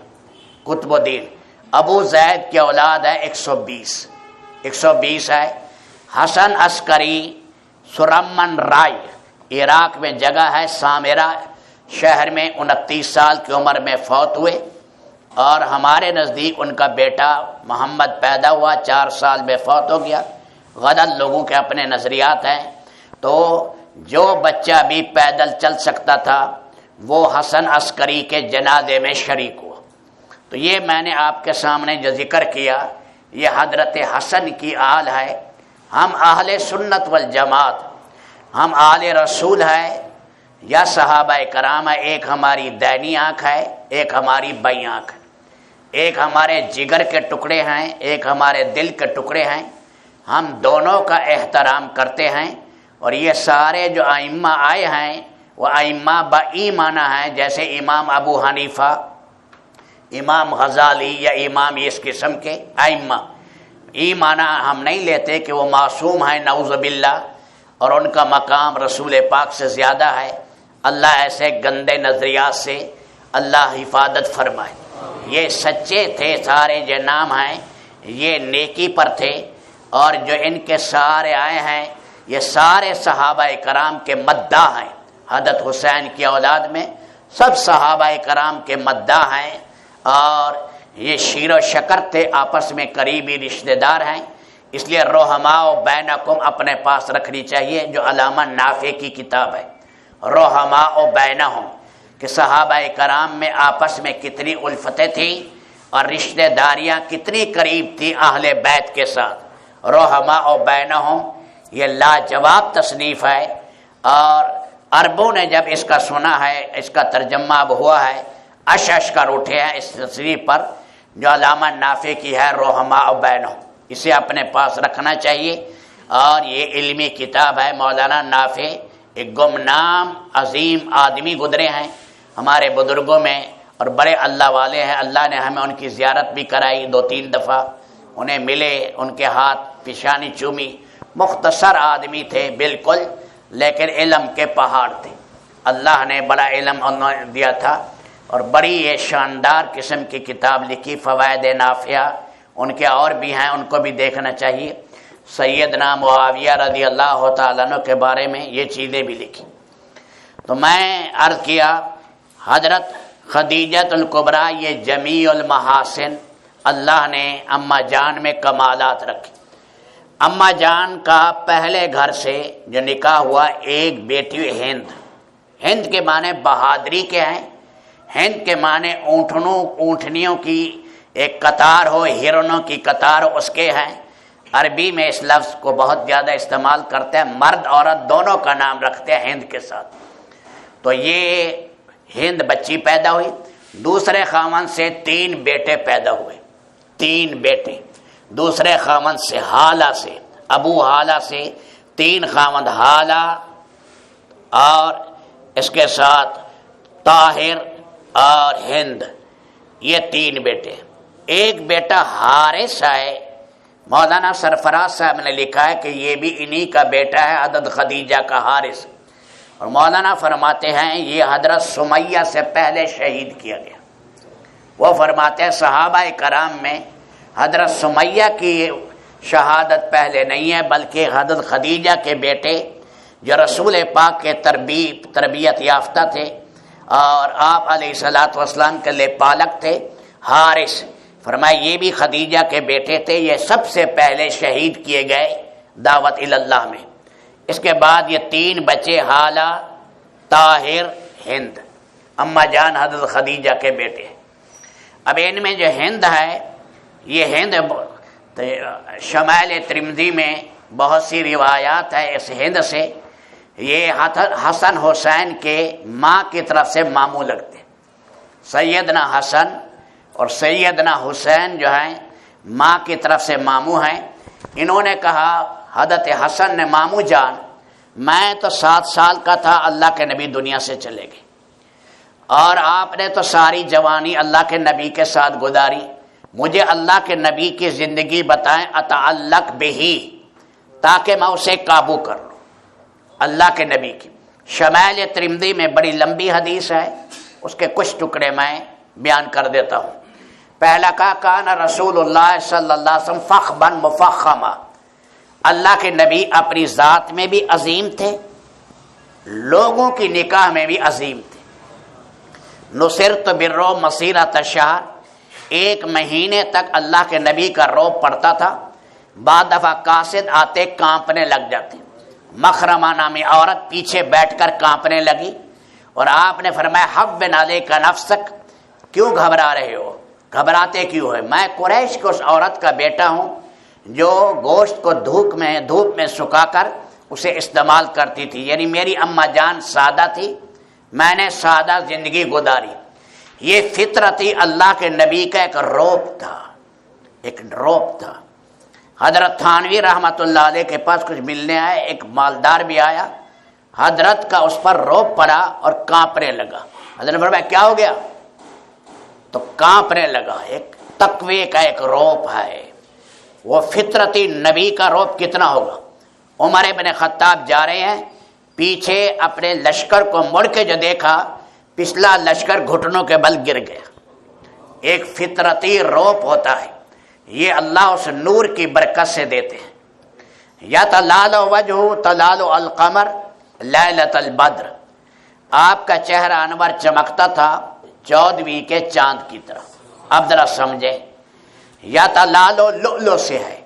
قطب الدین۔ ابو زید کی اولاد ہے 120 ہے۔ حسن عسکری سرمن رائے عراق میں جگہ ہے سامرا شہر میں، 29 سال کی عمر میں فوت ہوئے، اور ہمارے نزدیک ان کا بیٹا محمد پیدا ہوا، 4 سال میں فوت ہو گیا۔ غلط لوگوں کے اپنے نظریات ہیں، تو جو بچہ بھی پیدل چل سکتا تھا وہ حسن عسکری کے جنازے میں شریک ہوا۔ تو یہ میں نے آپ کے سامنے جو ذکر کیا یہ حضرت حسن کی آل ہے۔ ہم اہل سنت والجماعت، ہم آل رسول ہے یا صحابہ کرام ہے، ایک ہماری دینی آنکھ ہے، ایک ہماری بائیں آنکھ ہے، ایک ہمارے جگر کے ٹکڑے ہیں، ایک ہمارے دل کے ٹکڑے ہیں، ہم دونوں کا احترام کرتے ہیں۔ اور یہ سارے جو ائمہ آئے ہیں وہ ائمہ بایمانہ ہیں، جیسے امام ابو حنیفہ، امام غزالی یا امام اس قسم کے ائمہ۔ ایمانہ ہم نہیں لیتے کہ وہ معصوم ہیں نعوذ باللہ، اور ان کا مقام رسول پاک سے زیادہ ہے۔ اللہ ایسے گندے نظریات سے اللہ حفاظت فرمائے۔ یہ سچے تھے، سارے جو نام ہیں یہ نیکی پر تھے، اور جو ان کے سارے آئے ہیں یہ سارے صحابہ کرام کے مداح ہیں۔ حضرت حسین کی اولاد میں سب صحابہ کرام کے مداح ہیں، اور یہ شیر و شکر تھے، آپس میں قریبی رشتہ دار ہیں۔ اس لیے رحماء بینکم اپنے پاس رکھنی چاہیے، جو علامہ نافع کی کتاب ہے، رحماء بینہم، کہ صحابہ کرام میں آپس میں کتنی الفتیں تھیں اور رشتہ داریاں کتنی قریب تھی اہل بیت کے ساتھ۔ رحماء بینہم، یہ لاجواب تصنیف ہے، اور عربوں نے جب اس کا سنا ہے، اس کا ترجمہ اب ہوا ہے، اش کر اٹھے ہیں اس تصنیف پر جو علامہ نافع کی ہے، رحماء بینہم۔ اسے اپنے پاس رکھنا چاہیے، اور یہ علمی کتاب ہے۔ مولانا نافع ایک گمنام عظیم آدمی گزرے ہیں ہمارے بزرگوں میں، اور بڑے اللہ والے ہیں۔ اللہ نے ہمیں ان کی زیارت بھی کرائی 2-3 دفعہ، انہیں ملے، ان کے ہاتھ پیشانی چومی۔ مختصر آدمی تھے بالکل، لیکن علم کے پہاڑ تھے۔ اللہ نے بڑا علم انہیں دیا تھا، اور بڑی یہ شاندار قسم کی کتاب لکھی، فوائد نافعہ۔ ان کے اور بھی ہیں، ان کو بھی دیکھنا چاہیے۔ سیدنا معاویہ رضی اللہ تعالیٰ عنہ کے بارے میں یہ چیزیں بھی لکھی۔ تو میں عرض کیا حضرت خدیجۃ الکبریٰ یہ جمیع المحاسن، اللہ نے اماں جان میں کمالات رکھے۔ اماں جان کا پہلے گھر سے جو نکاح ہوا، ایک بیٹی ہند۔ ہند کے معنی بہادری کے ہیں، ہند کے معنی اونٹنیوں کی ایک قطار ہو، ہرنوں کی قطار ہو، اس کے ہیں۔ عربی میں اس لفظ کو بہت زیادہ استعمال کرتے ہیں، مرد عورت دونوں کا نام رکھتے ہیں ہند کے ساتھ۔ تو یہ ہند بچی پیدا ہوئی، دوسرے خاوند سے 3 بیٹے پیدا ہوئے، 3 بیٹے دوسرے خاوند سے، حالہ سے، ابو حالہ سے 3 خاوند، حالہ اور اس کے ساتھ طاہر اور ہند، یہ 3 بیٹے۔ ایک بیٹا حارث ہے، مولانا سرفراز صاحب نے لکھا ہے کہ یہ بھی انہی کا بیٹا ہے، حضرت خدیجہ کا حارث۔ اور مولانا فرماتے ہیں یہ حضرت سمیہ سے پہلے شہید کیا گیا۔ وہ فرماتے ہیں صحابہ کرام میں حضرت سمیہ کی شہادت پہلے نہیں ہے، بلکہ حضرت خدیجہ کے بیٹے جو رسول پاک کے تربیت یافتہ تھے اور آپ علیہ الصلوۃ والسلام کے لیے پالک تھے، حارث، فرمایا یہ بھی خدیجہ کے بیٹے تھے، یہ سب سے پہلے شہید کیے گئے دعوت اللہ میں۔ اس کے بعد یہ 3 بچے، حالہ، طاہر، ہند، اماں جان حضرت خدیجہ کے بیٹے۔ اب ان میں جو ہند ہے، یہ ہند شمائل ترمذی میں بہت سی روایات ہے اس ہند سے۔ یہ حسن حسین کے ماں کی طرف سے ماموں لگتے، سیدنا حسن اور سیدنا حسین جو ہیں ماں کی طرف سے ماموں ہیں۔ انہوں نے کہا، حضرت حسن نے، ماموں جان میں تو 7 سال کا تھا، اللہ کے نبی دنیا سے چلے گئے، اور آپ نے تو ساری جوانی اللہ کے نبی کے ساتھ گزاری، مجھے اللہ کے نبی کی زندگی بتائیں، اتعلق بہی، تاکہ میں اسے قابو کر لوں، اللہ کے نبی کی۔ شمائل ترمذی میں بڑی لمبی حدیث ہے، اس کے کچھ ٹکڑے میں بیان کر دیتا ہوں۔ پہلا کہا، کان رسول اللہ صلی اللہ علیہ وسلم فخما مفخما، اللہ کے نبی اپنی ذات میں بھی عظیم تھے، لوگوں کی نکاح میں بھی عظیم تھے۔ نصرت بالرعب مسیرۃ الشہر، 1 مہینے تک اللہ کے نبی کا رعب پڑتا تھا، بعد دفعہ قاصد آتے کانپنے لگ جاتے، مخرمہ نامی عورت پیچھے بیٹھ کر کانپنے لگی، اور آپ نے فرمایا حون علیک نفسک، کیوں گھبرا رہے ہو، گھبراتے کیوں ہے، میں قریش کی اس عورت کا بیٹا ہوں جو گوشت کو دھوپ میں سکھا کر اسے استعمال کرتی تھی، یعنی میری اماں جان سادہ تھی، میں نے سادہ زندگی گزاری۔ یہ فطرتی اللہ کے نبی کا ایک روپ تھا، ایک روپ تھا۔ حضرت تھانوی رحمۃ اللہ علیہ کے پاس کچھ ملنے آئے، ایک مالدار بھی آیا، حضرت کا اس پر روپ پڑا اور کانپنے لگا۔ حضرت نے فرمایا کیا ہو گیا؟ تو کانپنے لگا۔ ایک تقوی کا ایک روپ ہے، وہ فطرتی نبی کا روپ کتنا ہوگا۔ عمر بن خطاب جا رہے ہیں، پیچھے اپنے لشکر کو مڑ کے جو دیکھا، پچھلا لشکر گھٹنوں کے بل گر گیا۔ ایک فطرتی روپ ہوتا ہے، یہ اللہ اس نور کی برکت سے دیتے ہیں۔ یا تلال وجہ تلال القمر لیلۃ البدر، آپ کا چہرہ انور چمکتا تھا 14ویں کے چاند کی طرح۔ اب ذرا سمجھے، یا تلالو لؤلؤ سے ہے،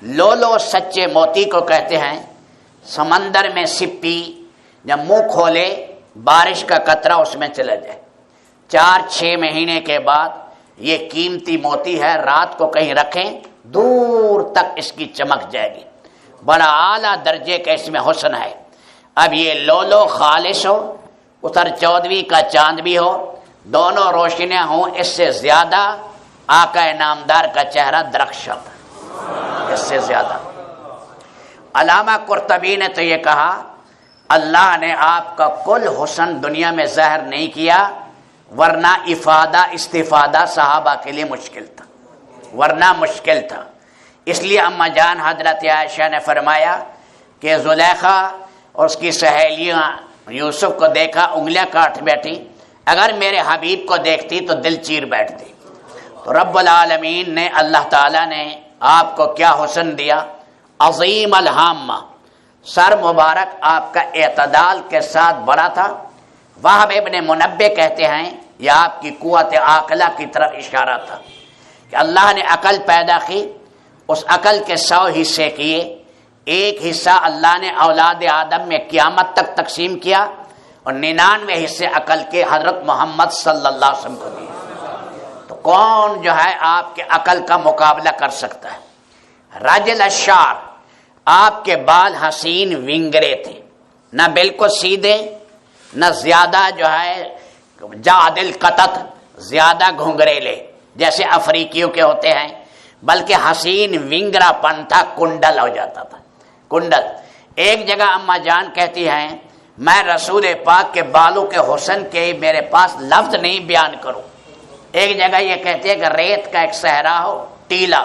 لولو سچے موتی کو کہتے ہیں۔ سمندر میں سپی جب منہ کھولے بارش کا قطرہ اس میں چلا جائے، 4-6 مہینے کے بعد یہ قیمتی موتی ہے، رات کو کہیں رکھیں دور تک اس کی چمک جائے گی، بڑا اعلیٰ درجے کا اس میں حسن ہے۔ اب یہ لولو خالص ہو، اتر 14ویں کا چاند بھی ہو، دونوں روشنیاں ہوں، اس سے زیادہ آقا نامدار کا چہرہ درخشاں تھا، اس سے زیادہ۔ علامہ قرطبی نے تو یہ کہا اللہ نے آپ کا کل حسن دنیا میں ظاہر نہیں کیا، ورنہ افادہ استفادہ صحابہ کے لیے مشکل تھا، ورنہ مشکل تھا۔ اس لیے اما جان حضرت عائشہ نے فرمایا کہ زلیخا اور اس کی سہیلیاں یوسف کو دیکھا انگلیاں کاٹ بیٹھی، اگر میرے حبیب کو دیکھتی تو دل چیر بیٹھتی۔ تو رب العالمین نے، اللہ تعالیٰ نے آپ کو کیا حسن دیا، عظیم الہامہ، سر مبارک آپ کا اعتدال کے ساتھ بڑا تھا۔ وہب ابن منبہ کہتے ہیں یہ آپ کی قوت عاقلہ کی طرف اشارہ تھا کہ اللہ نے عقل پیدا کی، اس عقل کے 100 حصے کیے، ایک حصہ اللہ نے اولاد آدم میں قیامت تک تقسیم کیا اور 99 حصے عقل کے حضرت محمد صلی اللہ علیہ وسلم کو دیے۔ تو کون جو ہے آپ کے عقل کا مقابلہ کر سکتا ہے؟ رجل الشعر، آپ کے بال حسین ونگرے تھے، نہ بالکل سیدھے، نہ زیادہ جو ہے جعد القطط، زیادہ گھنگریلے جیسے افریقیوں کے ہوتے ہیں، بلکہ حسین ونگرا پن تھا، کنڈل ہو جاتا تھا، کنڈل۔ ایک جگہ اما جان کہتی ہیں میں رسول پاک کے بالوں کے حسن کے میرے پاس لفظ نہیں بیان کروں۔ ایک جگہ یہ کہتے ہیں کہ ریت کا ایک صحرا ہو ٹیلا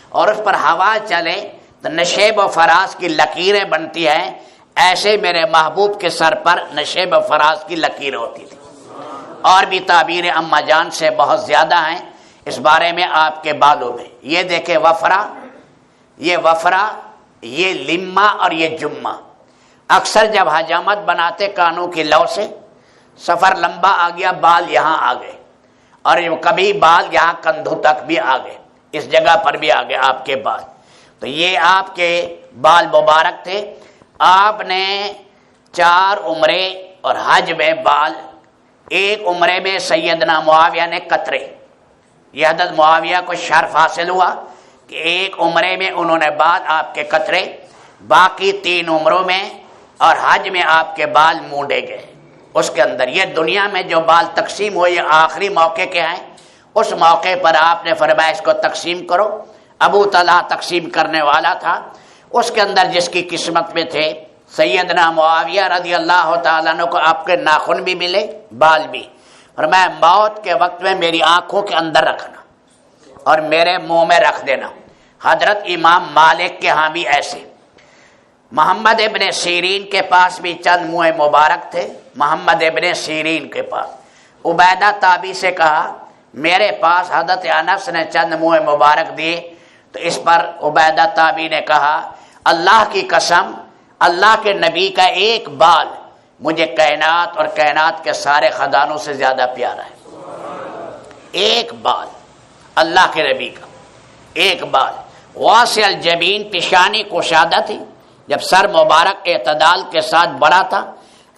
اور اس پر ہوا چلے تو نشیب و فراز کی لکیریں بنتی ہیں، ایسے میرے محبوب کے سر پر نشیب و فراز کی لکیر ہوتی تھی۔ اور بھی تعبیر اما جان سے بہت زیادہ ہیں اس بارے میں آپ کے بالوں میں۔ یہ دیکھیں وفرا، یہ وفرا، یہ لما اور یہ جمہ۔ اکثر جب حجامت بناتے کانوں کی لو سے، سفر لمبا آ گیا، بال یہاں آ گئے، اور کبھی بال یہاں کندھوں تک بھی آ گئے، اس جگہ پر بھی آ گئے آپ کے بال۔ تو یہ آپ کے بال مبارک تھے۔ آپ نے 4 عمرے اور حج میں بال، ایک عمرے میں سیدنا معاویہ نے قطرے، یہ حضرت معاویہ کو شرف حاصل ہوا کہ ایک عمرے میں انہوں نے بال آپ کے قطرے، باقی 3 عمروں میں اور حج میں آپ کے بال مونڈے گئے۔ اس کے اندر یہ دنیا میں جو بال تقسیم ہوئے یہ آخری موقع کے ہیں، اس موقع پر آپ نے فرمایا اس کو تقسیم کرو۔ ابو طلحہ تقسیم کرنے والا تھا، اس کے اندر جس کی قسمت میں تھے سیدنا معاویہ رضی اللہ تعالیٰ عنہ کو آپ کے ناخن بھی ملے، بال بھی۔ فرمایا موت کے وقت میں میری آنکھوں کے اندر رکھنا اور میرے منہ میں رکھ دینا۔ حضرت امام مالک کے ہاں بھی ایسے۔ محمد ابن سیرین کے پاس بھی چند منہ مبارک تھے، محمد ابن سیرین کے پاس۔ عبیدہ تابعی سے کہا میرے پاس حضرت انس نے چند منہ مبارک دیے، تو اس پر عبیدہ تابعی نے کہا اللہ کی قسم، اللہ کے نبی کا ایک بال مجھے کائنات اور کائنات کے سارے خزانوں سے زیادہ پیارا ہے۔ ایک بال اللہ کے نبی کا، ایک بال۔ واسع الجبین، پیشانی کشادہ تھی، جب سر مبارک اعتدال کے ساتھ بڑا تھا۔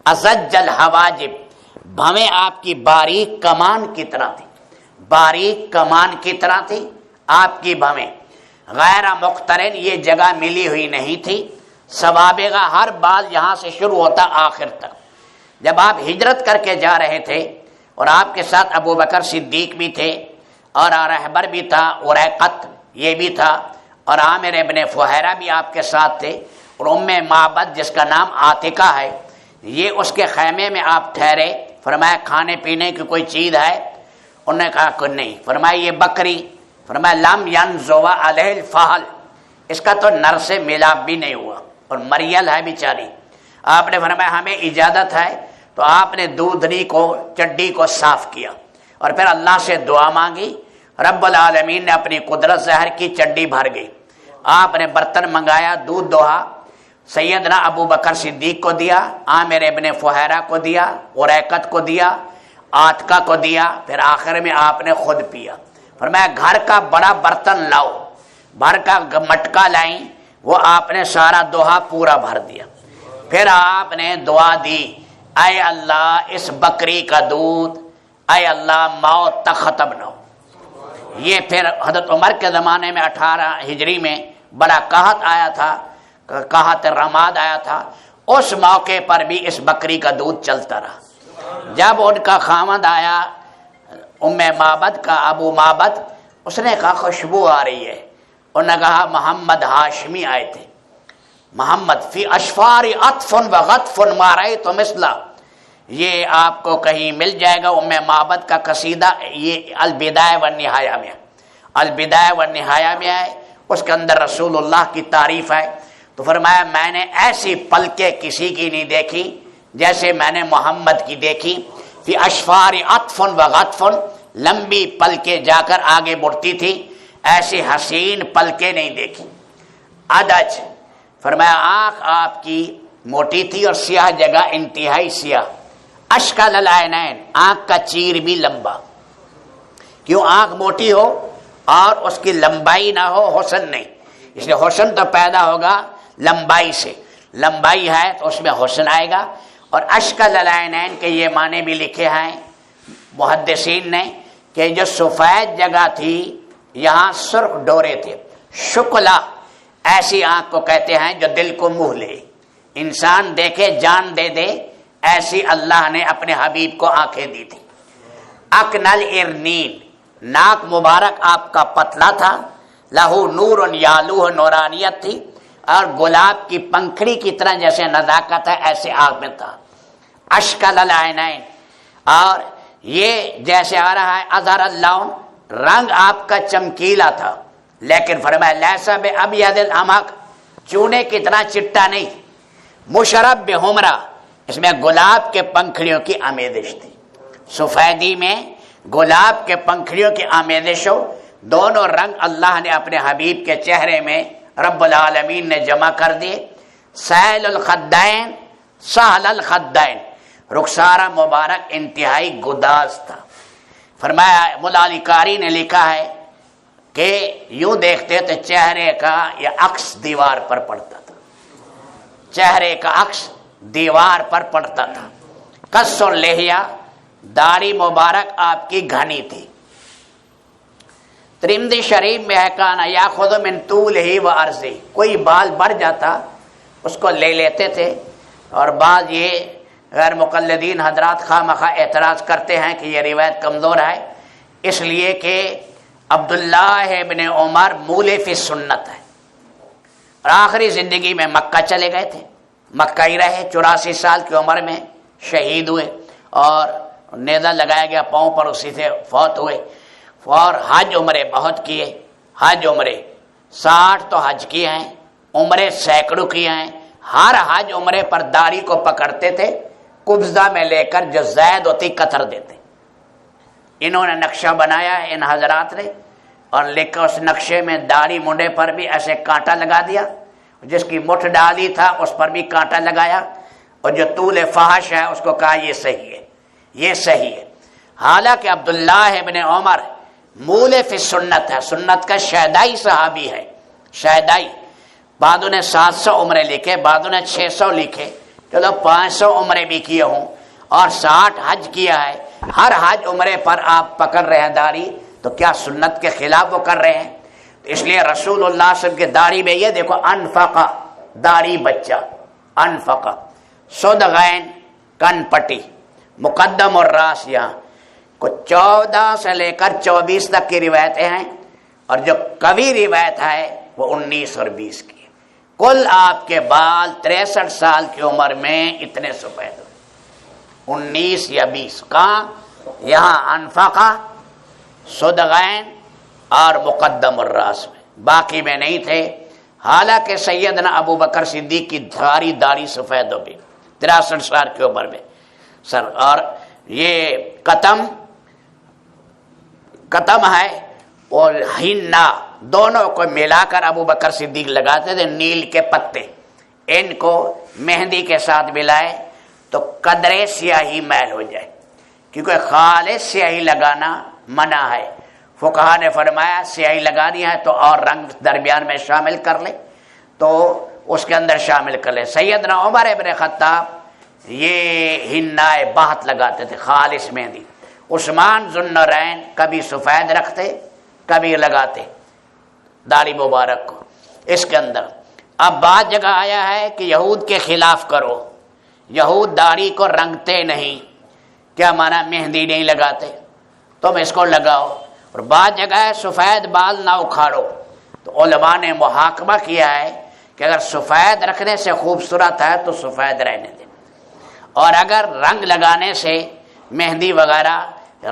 ازج الحواجب، بھویں آپ کی باریک کمان کی طرح تھی، باریک کمان کی طرح تھی آپ کی بھویں۔ غیر مقترن، یہ جگہ ملی ہوئی نہیں تھی، سوابغہ، ہر بال یہاں سے شروع ہوتا آخر تک۔ جب آپ ہجرت کر کے جا رہے تھے اور آپ کے ساتھ ابو بکر صدیق بھی تھے اور رہبر بھی تھا، اریقت یہ بھی تھا، اور عامر ابن فہیرہ بھی آپ کے ساتھ تھے، اور ام معبد جس کا نام عاتقہ ہے، یہ اس کے خیمے میں آپ ٹھہرے۔ فرمایا کھانے پینے کی کوئی چیز ہے؟ انہوں نے کہا کہ نہیں۔ فرمایا یہ بکری؟ فرمایا لم ینزو علیہ الفحل، اس کا تو نر سے ملاپ بھی نہیں ہوا اور مریل ہے بیچاری۔ آپ نے فرمایا ہمیں اجازت ہے، تو آپ نے دودھنی کو، چڈی کو صاف کیا اور پھر اللہ سے دعا مانگی، رب العالمین نے اپنی قدرت ظاہر کی، چڈی بھر گئی۔ آپ نے برتن منگایا، دودھ دوہا، سیدنا ابو بکر صدیق کو دیا، عامر ابن فہیرہ کو دیا، اریقت کو دیا، عاتقہ کو دیا، پھر آخر میں آپ نے خود پیا۔ فرمایا گھر کا بڑا برتن لاؤ، بھر کا مٹکا لائیں، وہ آپ نے سارا دوہا پورا بھر دیا۔ پھر آپ نے دعا دی اے اللہ اس بکری کا دودھ اے اللہ موت تک ختم نہ ہو۔ یہ پھر حضرت عمر کے زمانے میں 18 ہجری میں بڑا قحط آیا تھا، قحط رماد آیا تھا، اس موقع پر بھی اس بکری کا دودھ چلتا رہا۔ جب ان کا خامد آیا ام معبد کا، ابو معبد، اس نے کہا خوشبو آ رہی ہے، انہوں نے کہا محمد ہاشمی آئے تھے، محمد فی اشفار عطف و غطف ما رأیت مثلا، یہ آپ کو کہیں مل جائے گا۔ ام معبد کا قصیدہ یہ البدایہ والنہایہ میں ہے، البدایہ والنہایہ میں ہے، اس کے اندر رسول اللہ کی تعریف ہے۔ تو فرمایا میں نے ایسی پلکیں کسی کی نہیں دیکھی جیسے میں نے محمد کی دیکھی، فی اشفار عطف و غطف، لمبی پلکیں جا کر آگے بڑھتی تھی، ایسی حسین پلکیں نہیں دیکھی۔ عدج، فرمایا آنکھ آپ کی موٹی تھی اور سیاہ جگہ انتہائی سیاہ، اشکل العینین، آنکھ کا چیر بھی لمبا، کیوں آنکھ موٹی ہو اور اس کی لمبائی نہ ہو، حسن نہیں، اس لیے حسن تو پیدا ہوگا لمبائی سے، لمبائی ہے تو اس میں حسن آئے گا۔ اور اشکل العینین کے یہ معنی بھی لکھے ہیں محدثین نے کہ جو سفید جگہ تھی یہاں سرخ ڈورے تھے، شکلا ایسی آنکھ کو کہتے ہیں جو دل کو موہ لے، انسان دیکھے جان دے دے، ایسی اللہ نے اپنے حبیب کو آنکھیں دی تھی۔ اکنل ارنین، ناک مبارک آپ کا پتلا تھا، لہو نور یالوہ، نورانیت تھی، اور گلاب کی پنکھڑی کی طرح جیسے نزاکت ہے ایسے آنکھ میں تھا۔ اشکل العینین، اور یہ جیسے آ رہا ہے اظہر اللون، رنگ آپ کا چمکیلا تھا، لیکن فرمایا لیسا بابیض الامق، چونے کی طرح چٹا نہیں، مشرب بحمرہ، اس میں گلاب کے پنکھڑیوں کی آمیزش تھی، سفیدی میں گلاب کے پنکھڑیوں کی آمیزش ہو، دونوں رنگ اللہ نے اپنے حبیب کے چہرے میں رب العالمین نے جمع کر دیے۔ سہل الخدین، سہل الخدین، رخسارہ مبارک انتہائی گداز تھا۔ فرمایا مولا علی قاری نے لکھا ہے کہ یوں دیکھتے تو چہرے کا یہ عکس دیوار پر پڑتا تھا، چہرے کا عکس دیوار پر پڑتا تھا۔ قصر لحیہ، داڑھی مبارک آپ کی گھنی تھی۔ ترمذی شریف میں ہے کانا یاخذ من طولہ و عرضہ، کوئی بال بڑھ جاتا اس کو لے لیتے تھے، اور بعض یہ غیر مقلدین حضرات خواہ مخواہ اعتراض کرتے ہیں کہ یہ روایت کمزور ہے، اس لیے کہ عبداللہ ابن عمر مولے فی سنت ہے، اور آخری زندگی میں مکہ چلے گئے تھے، مکہ ہی رہے، 84 سال کی عمر میں شہید ہوئے، اور نیزہ لگایا گیا پاؤں پر، اسی سے فوت ہوئے۔ اور حج عمرے بہت کیے، حج عمرے 60 تو حج کیے ہیں، عمرے سینکڑوں کیے ہیں، ہر حج عمرے پر داڑھی کو پکڑتے تھے، قبضہ میں لے کر جو زید ہوتی قطر دیتے۔ انہوں نے نقشہ بنایا ہے ان حضرات نے، اور لکھا اس نقشے میں داڑھی منڈے پر بھی ایسے کانٹا لگا دیا، جس کی مٹھ ڈالی تھا اس پر بھی کانٹا لگایا، اور جو طول فحش ہے اس کو کہا یہ صحیح ہے، یہ صحیح ہے۔ حالانکہ عبداللہ ابن عمر مولے فی سنت ہے، سنت کا شیدائی صحابی ہے، شیدائی۔ بعضوں نے 700 عمرے لکھے، بعضوں نے 600 لکھے، چلو 500 عمرے بھی کیے ہوں، اور 60 حج کیا ہے، ہر حج عمرے پر آپ پکڑ رہے ہیں داڑھی، تو کیا سنت کے خلاف وہ کر رہے ہیں؟ اس لیے رسول اللہ صلی اللہ علیہ وسلم کی داڑھی میں یہ دیکھو انفقہ، داڑھی بچہ، انفقہ، صدغین، کن پٹی، مقدم اور راس، یہاں کو 14 سے لے کر 24 تک کی روایتیں ہیں، اور جو قوی روایت ہے وہ 19 اور 20 کی ہے۔ کل آپ کے بال 63 سال کی عمر میں اتنے سفید ہوئے، 19 یا 20، کہاں؟ یہاں انفقہ، صدغین اور مقدم الراس میں، باقی میں نہیں تھے۔ حالانکہ سیدنا ابو بکر صدیق کی ساری داڑھی سفید ہو گئی 63 سال کی عمر میں سر، اور یہ قتم ہے اور ہننا، دونوں کو ملا کر ابو بکر صدیق لگاتے تھے، نیل کے پتے، ان کو مہندی کے ساتھ ملائے تو قدرے سیاہی میل ہو جائے، کیونکہ خالص سیاہی لگانا منع ہے۔ فقہا نے فرمایا سیاہی لگانی ہے تو اور رنگ درمیان میں شامل کر لے، تو اس کے اندر شامل کر لے۔ سیدنا عمر ابن خطاب یہ ہنائے بہت لگاتے تھے، خالص مہندی۔ عثمان ذوالنورین کبھی سفید رکھتے کبھی لگاتے داڑھی مبارک کو اس کے اندر۔ اب بات جگہ آیا ہے کہ یہود کے خلاف کرو، یہود داڑھی کو رنگتے نہیں، کیا مانا مہندی نہیں لگاتے، تم اس کو لگاؤ۔ اور بعض جگہ ہے سفید بال نہ اکھاڑو، تو علماء نے محاکمہ کیا ہے کہ اگر سفید رکھنے سے خوبصورت ہے تو سفید رہنے دیں، اور اگر رنگ لگانے سے مہندی وغیرہ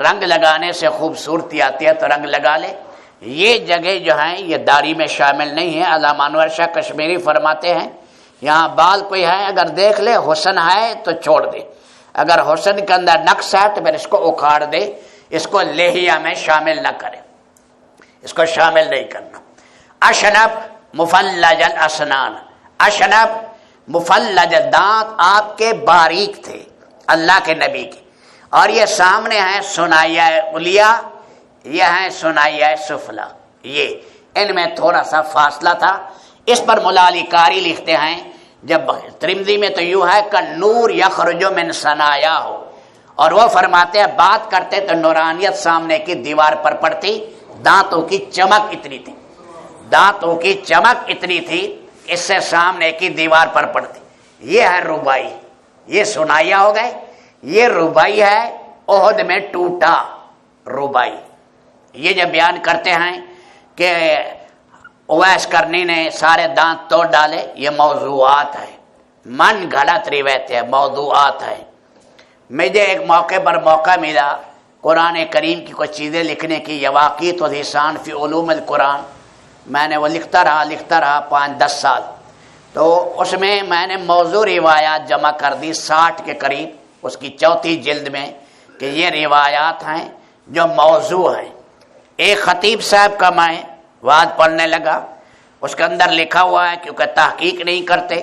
رنگ لگانے سے خوبصورتی آتی ہے تو رنگ لگا لے۔ یہ جگہ جو ہیں یہ داڑھی میں شامل نہیں ہے۔ علامہ انور شاہ کشمیری فرماتے ہیں یہاں بال کوئی ہے اگر دیکھ لے حسن ہے تو چھوڑ دے، اگر حسن کے اندر نقص ہے تو پھر اس کو اکھاڑ دے، اس کو لحیہ میں شامل نہ کرے، اس کو شامل نہیں کرنا۔ اشنب مفلج الاسنان، اشنب مفلج، دانت آپ کے باریک تھے اللہ کے نبی کے، اور یہ سامنے ہے ثنائیہ علیہ، یہ ہے ثنائیہ سفلا، یہ ان میں تھوڑا سا فاصلہ تھا۔ اس پر مولا علی قاری لکھتے ہیں جب ترمذی میں تو یوں ہے کہ نور یخرج من ثنایا ہو، اور وہ فرماتے ہیں بات کرتے تو نورانیت سامنے کی دیوار پر پڑتی، دانتوں کی چمک اتنی تھی، دانتوں کی چمک اتنی تھی اس سے سامنے کی دیوار پر پڑتی۔ یہ ہے ربائی، یہ ثنائیہ ہو گئے، یہ ربائی ہے احد میں ٹوٹا ربائی۔ یہ جب بیان کرتے ہیں کہ اویس کرنی نے سارے دانت توڑ ڈالے، یہ موضوعات ہے، من گھڑت روایت ہے، موضوعات ہے۔ مجھے ایک موقع پر موقع ملا قرآن کریم کی کچھ چیزیں لکھنے کی، یواقیت والحسان فی علوم القرآن، میں نے وہ لکھتا رہا 5-10 سال، تو اس میں نے موضوع روایات جمع کر دی 60 کے قریب، اس کی 4تھی جلد میں، کہ یہ روایات ہیں جو موضوع ہیں۔ ایک خطیب صاحب کا میں وعظ پڑھنے لگا، اس کے اندر لکھا ہوا ہے کیونکہ تحقیق نہیں کرتے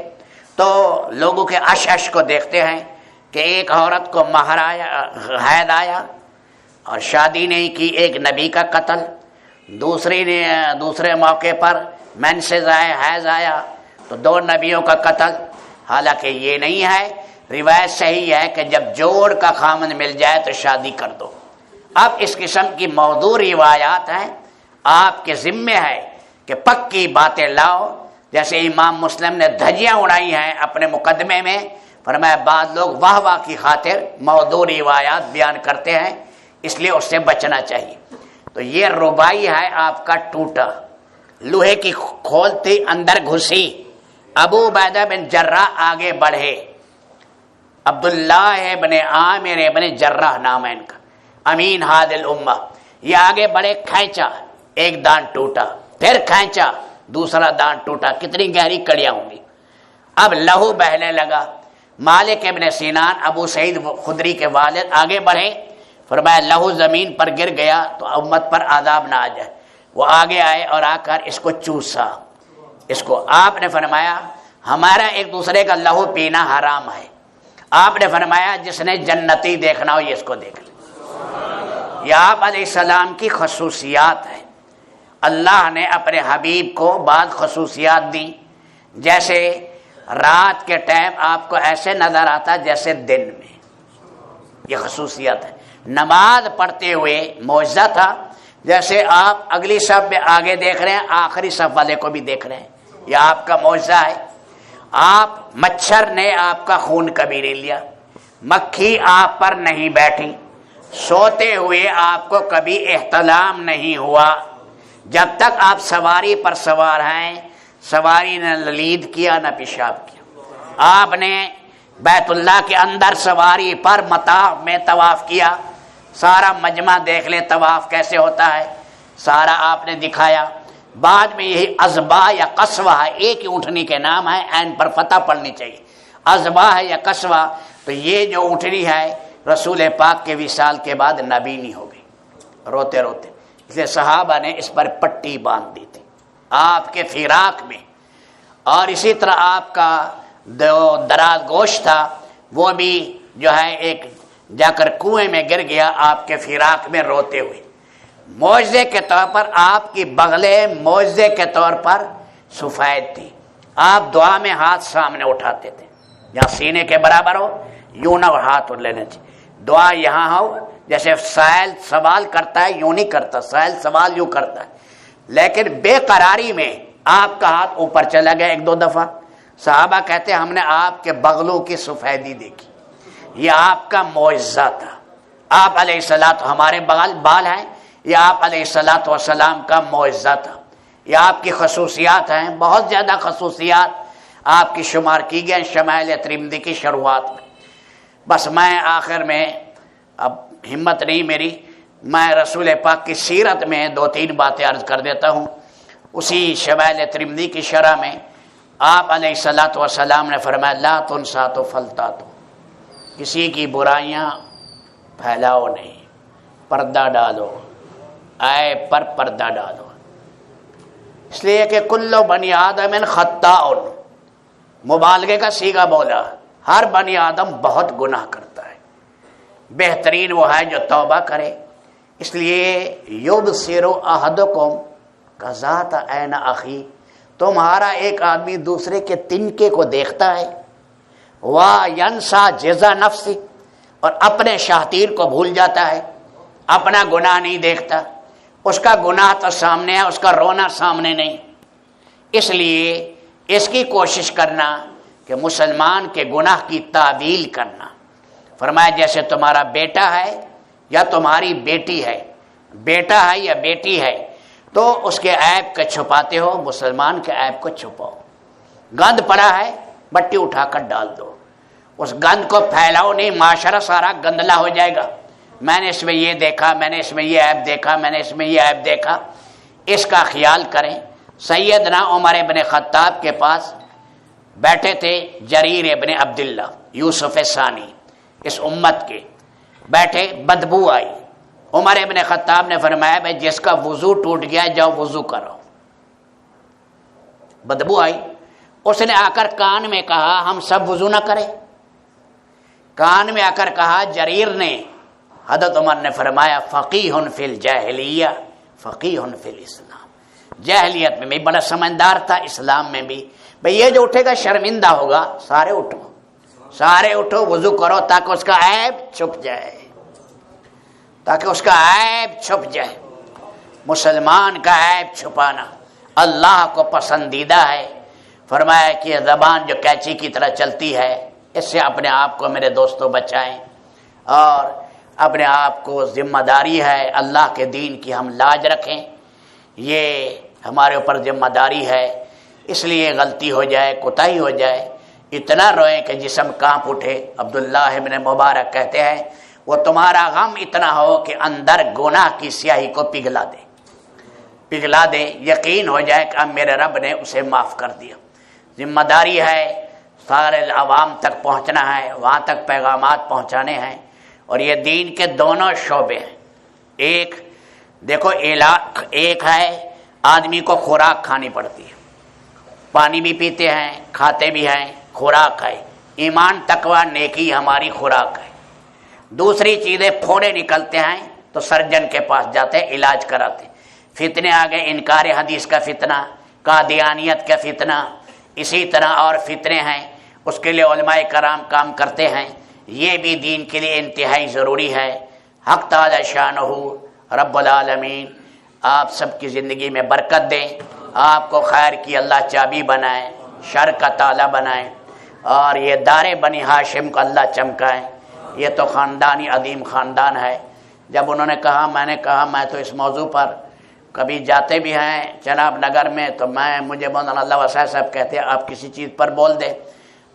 تو لوگوں کے اش کو دیکھتے ہیں کہ ایک عورت کو حید آیا اور شادی نہیں کی، ایک نبی کا قتل، دوسرے موقع پر مینسز آئے، حیض آیا تو 2 نبیوں کا قتل۔ حالانکہ یہ نہیں ہے، روایت صحیح ہے کہ جب جوڑ کا خامن مل جائے تو شادی کر دو۔ اب اس قسم کی موضوع روایات ہیں، آپ کے ذمے ہے کہ پکی باتیں لاؤ۔ جیسے امام مسلم نے دھجیاں اڑائی ہیں اپنے مقدمے میں، فرمایا بعض لوگ واہ واہ کی خاطر موضوع روایات بیان کرتے ہیں، اس لیے اس سے بچنا چاہیے۔ تو یہ ربائی ہے آپ کا ٹوٹا، لوہے کی کھولتی اندر گھسی۔ ابو عبیدہ بن جراح آگے بڑھے، عبداللہ ابن عامر ابن جراح نام ہے ان کا، امین ہاد الامہ، یہ آگے بڑھے، کھینچا، ایک دان ٹوٹا، پھر کھینچا، دوسرا دان ٹوٹا، کتنی گہری کڑیاں ہوں گی۔ اب لہو بہنے لگا۔ مالک ابن سینان ابو سعید خدری کے والد آگے بڑھے، فرمایا لہو زمین پر گر گیا تو امت پر عذاب نہ آ جائے۔ وہ آگے آئے اور آ کر اس کو چوسا، اس کو آپ نے فرمایا ہمارا ایک دوسرے کا لہو پینا حرام ہے۔ آپ نے فرمایا جس نے جنتی دیکھنا ہو یہ اس کو دیکھ لے۔ یہ آپ علیہ السلام کی خصوصیات ہے۔ اللہ نے اپنے حبیب کو بعض خصوصیات دی، جیسے رات کے ٹائم آپ کو ایسے نظر آتا جیسے دن میں، یہ خصوصیات ہے۔ نماز پڑھتے ہوئے معجزہ تھا، جیسے آپ اگلی صف میں آگے دیکھ رہے ہیں آخری صف والے کو بھی دیکھ رہے ہیں، یہ آپ کا معجزہ ہے۔ آپ مچھر نے آپ کا خون کبھی نہیں لیا، مکھی آپ پر نہیں بیٹھی، سوتے ہوئے آپ کو کبھی احتلام نہیں ہوا، جب تک آپ سواری پر سوار ہیں سواری نہ للید کیا نہ پیشاب کیا۔ آپ نے بیت اللہ کے اندر سواری پر مطاف میں طواف کیا، سارا مجمع دیکھ لے طواف کیسے ہوتا ہے، سارا آپ نے دکھایا۔ بعد میں یہی ازبا یا قصوہ ہے، ایک ہی اونٹنی کے نام ہے، عین پر فتح پڑھنی چاہیے، ازبا ہے یا قصوہ۔ تو یہ جو اونٹنی ہے رسول پاک کے وصال کے بعد نبینی ہو گئی روتے روتے، اس لیے صحابہ نے اس پر پٹی باندھ دی تھی آپ کے فراق میں۔ اور اسی طرح آپ کا دراز گوشت تھا، وہ بھی جو ہے ایک جا کر کنویں میں گر گیا آپ کے فراق میں روتے ہوئے۔ معجزے کے طور پر آپ کی بغلیں معجزے کے طور پر سفید تھی، آپ دعا میں ہاتھ سامنے اٹھاتے تھے، جہاں سینے کے برابر ہو یوں نہ ہاتھ لینا چاہیے. دعا یہاں ہو جیسے سائل سوال کرتا ہے یوں نہیں کرتا، سائل سوال یوں کرتا ہے، لیکن بے قراری میں آپ کا ہاتھ اوپر چلا گیا ایک دو دفعہ. صحابہ کہتے ہیں ہم نے آپ کے بغلوں کی سفیدی دیکھی، یہ آپ کا معجزہ تھا. آپ علیہ الصلوۃ، ہمارے بال ہیں، یہ آپ علیہ الصلوۃ والسلام کا معجزہ تھا. یہ آپ کی خصوصیات ہیں، بہت زیادہ خصوصیات آپ کی شمار کی گئے شمائل ترمذی کی شروعات میں. بس میں آخر میں اب ہمت نہیں میری، میں رسول پاک کی سیرت میں دو تین باتیں عرض کر دیتا ہوں. اسی شمائل ترمذی کی شرح میں آپ علیہ الصلوۃ والسلام نے فرمایا لا تنساتو فلتاتو، کسی کی برائیاں پھیلاؤ نہیں، پردہ ڈالو، عیب پر پردہ ڈالو. اس لیے کہ کل بنی آدم خطاء، مبالغے کا صیغہ بولا، ہر بنی آدم بہت گناہ کرتا ہے، بہترین وہ ہے جو توبہ کرے. اس لیے یبصر احدکم کذات عین اخی، تمہارا ایک آدمی دوسرے کے تنکے کو دیکھتا ہے، وینسا جزا نفسی، اور اپنے شاطیر کو بھول جاتا ہے، اپنا گناہ نہیں دیکھتا. اس کا گناہ تو سامنے ہے، اس کا رونا سامنے نہیں. اس لیے اس کی کوشش کرنا کہ مسلمان کے گناہ کی تعویل کرنا. فرمایا جیسے تمہارا بیٹا ہے یا تمہاری بیٹی ہے، بیٹا ہے یا بیٹی ہے، تو اس کے عیب کو چھپاتے ہو، مسلمان کے عیب کو چھپاؤ. گند پڑا ہے مٹی اٹھا کر ڈال دو، اس گند کو پھیلاؤ نہیں، معاشرہ سارا گندلا ہو جائے گا. میں نے اس میں یہ دیکھا، میں نے اس میں یہ عیب دیکھا، میں نے اس میں یہ عیب دیکھا. اس کا خیال کریں. سیدنا عمر ابن خطاب کے پاس بیٹھے تھے جریر ابن عبداللہ یوسف ثانی، اس امت کے بیٹھے، بدبو آئی. عمر ابن خطاب نے فرمایا بھائی جس کا وضو ٹوٹ گیا جاؤ وضو کرو. بدبو آئی، اس نے آ کر کان میں کہا ہم سب وضو نہ کریں. کان میں آ کر کہا جریر نے. حضرت عمر نے فرمایا فقیہ فی الجاہلیہ فقیہ فی الاسلام. جاہلیت میں بھی بڑا سمجھدار تھا، اسلام میں بھی. بھئی یہ جو اٹھے گا شرمندہ ہوگا، سارے اٹھو، سارے اٹھو وضو کرو تاکہ اس کا عیب چھپ جائے، تاکہ اس کا عیب چھپ جائے. مسلمان کا عیب چھپانا اللہ کو پسندیدہ ہے. فرمایا کہ یہ زبان جو کینچی کی طرح چلتی ہے، اس سے اپنے آپ کو میرے دوستوں بچائیں، اور اپنے آپ کو ذمہ داری ہے اللہ کے دین کی ہم لاج رکھیں. یہ ہمارے اوپر ذمہ داری ہے. اس لیے غلطی ہو جائے، کوتاہی ہو جائے، اتنا روئیں کہ جسم کانپ اٹھے. عبداللہ ابن مبارک کہتے ہیں وہ تمہارا غم اتنا ہو کہ اندر گناہ کی سیاہی کو پگھلا دے، یقین ہو جائے کہ اب میرے رب نے اسے معاف کر دیا. ذمہ داری ہے سارے عوام تک پہنچنا ہے، وہاں تک پیغامات پہنچانے ہیں. اور یہ دین کے دونوں شعبے ہیں. ایک دیکھو، ایک ہے آدمی کو خوراک کھانی پڑتی ہے، پانی بھی پیتے ہیں، کھاتے بھی ہیں، خوراک ہے. ایمان تقوی نیکی ہماری خوراک ہے. دوسری چیزیں پھوڑے نکلتے ہیں تو سرجن کے پاس جاتے ہیں، علاج کراتے. فتنے آ گئے، انکار حدیث کا فتنہ، قادیانیت کا فتنہ، اسی طرح اور فتنے ہیں، اس کے لیے علماء کرام کام کرتے ہیں. یہ بھی دین کے لیے انتہائی ضروری ہے. حق تعالی شانہ رب العالمین آپ سب کی زندگی میں برکت دیں، آپ کو خیر کی اللہ چابی بنائے، شر کا تالا بنائے، اور یہ دار بنی ہاشم کو اللہ چمکائے. یہ تو خاندانی عظیم خاندان ہے. جب انہوں نے کہا، میں نے کہا میں تو اس موضوع پر کبھی جاتے بھی ہیں جناب نگر میں، تو مجھے مولانا اللہ وسائل صاحب کہتے ہیں آپ کسی چیز پر بول دیں.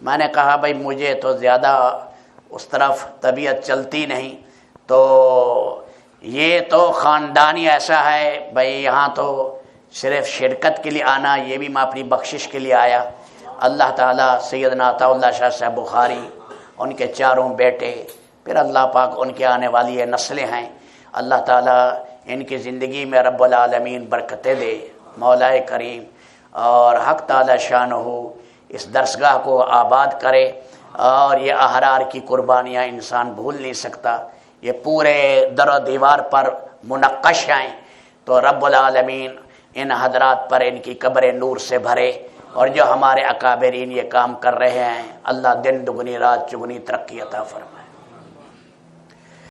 میں نے کہا بھائی مجھے تو زیادہ اس طرف طبیعت چلتی نہیں، تو یہ تو خاندانی ایسا ہے بھائی، یہاں تو صرف شرکت کے لیے آنا، یہ بھی میں اپنی بخشش کے لیے آیا. اللہ تعالیٰ سیدنا عطا اللہ شاہ صاحب بخاری، ان کے چاروں بیٹے، پھر اللہ پاک ان کے آنے والی یہ نسلیں ہیں، اللہ تعالیٰ ان کی زندگی میں رب العالمین برکتیں دے. مولا کریم اور حق تعالی شانہ اس درسگاہ کو آباد کرے. اور یہ احرار کی قربانیاں انسان بھول نہیں سکتا، یہ پورے در و دیوار پر منقش ہیں. تو رب العالمین ان حضرات پر ان کی قبر نور سے بھرے، اور جو ہمارے اکابرین یہ کام کر رہے ہیں، اللہ دن دگنی رات چگنی ترقی عطا فرمائے۔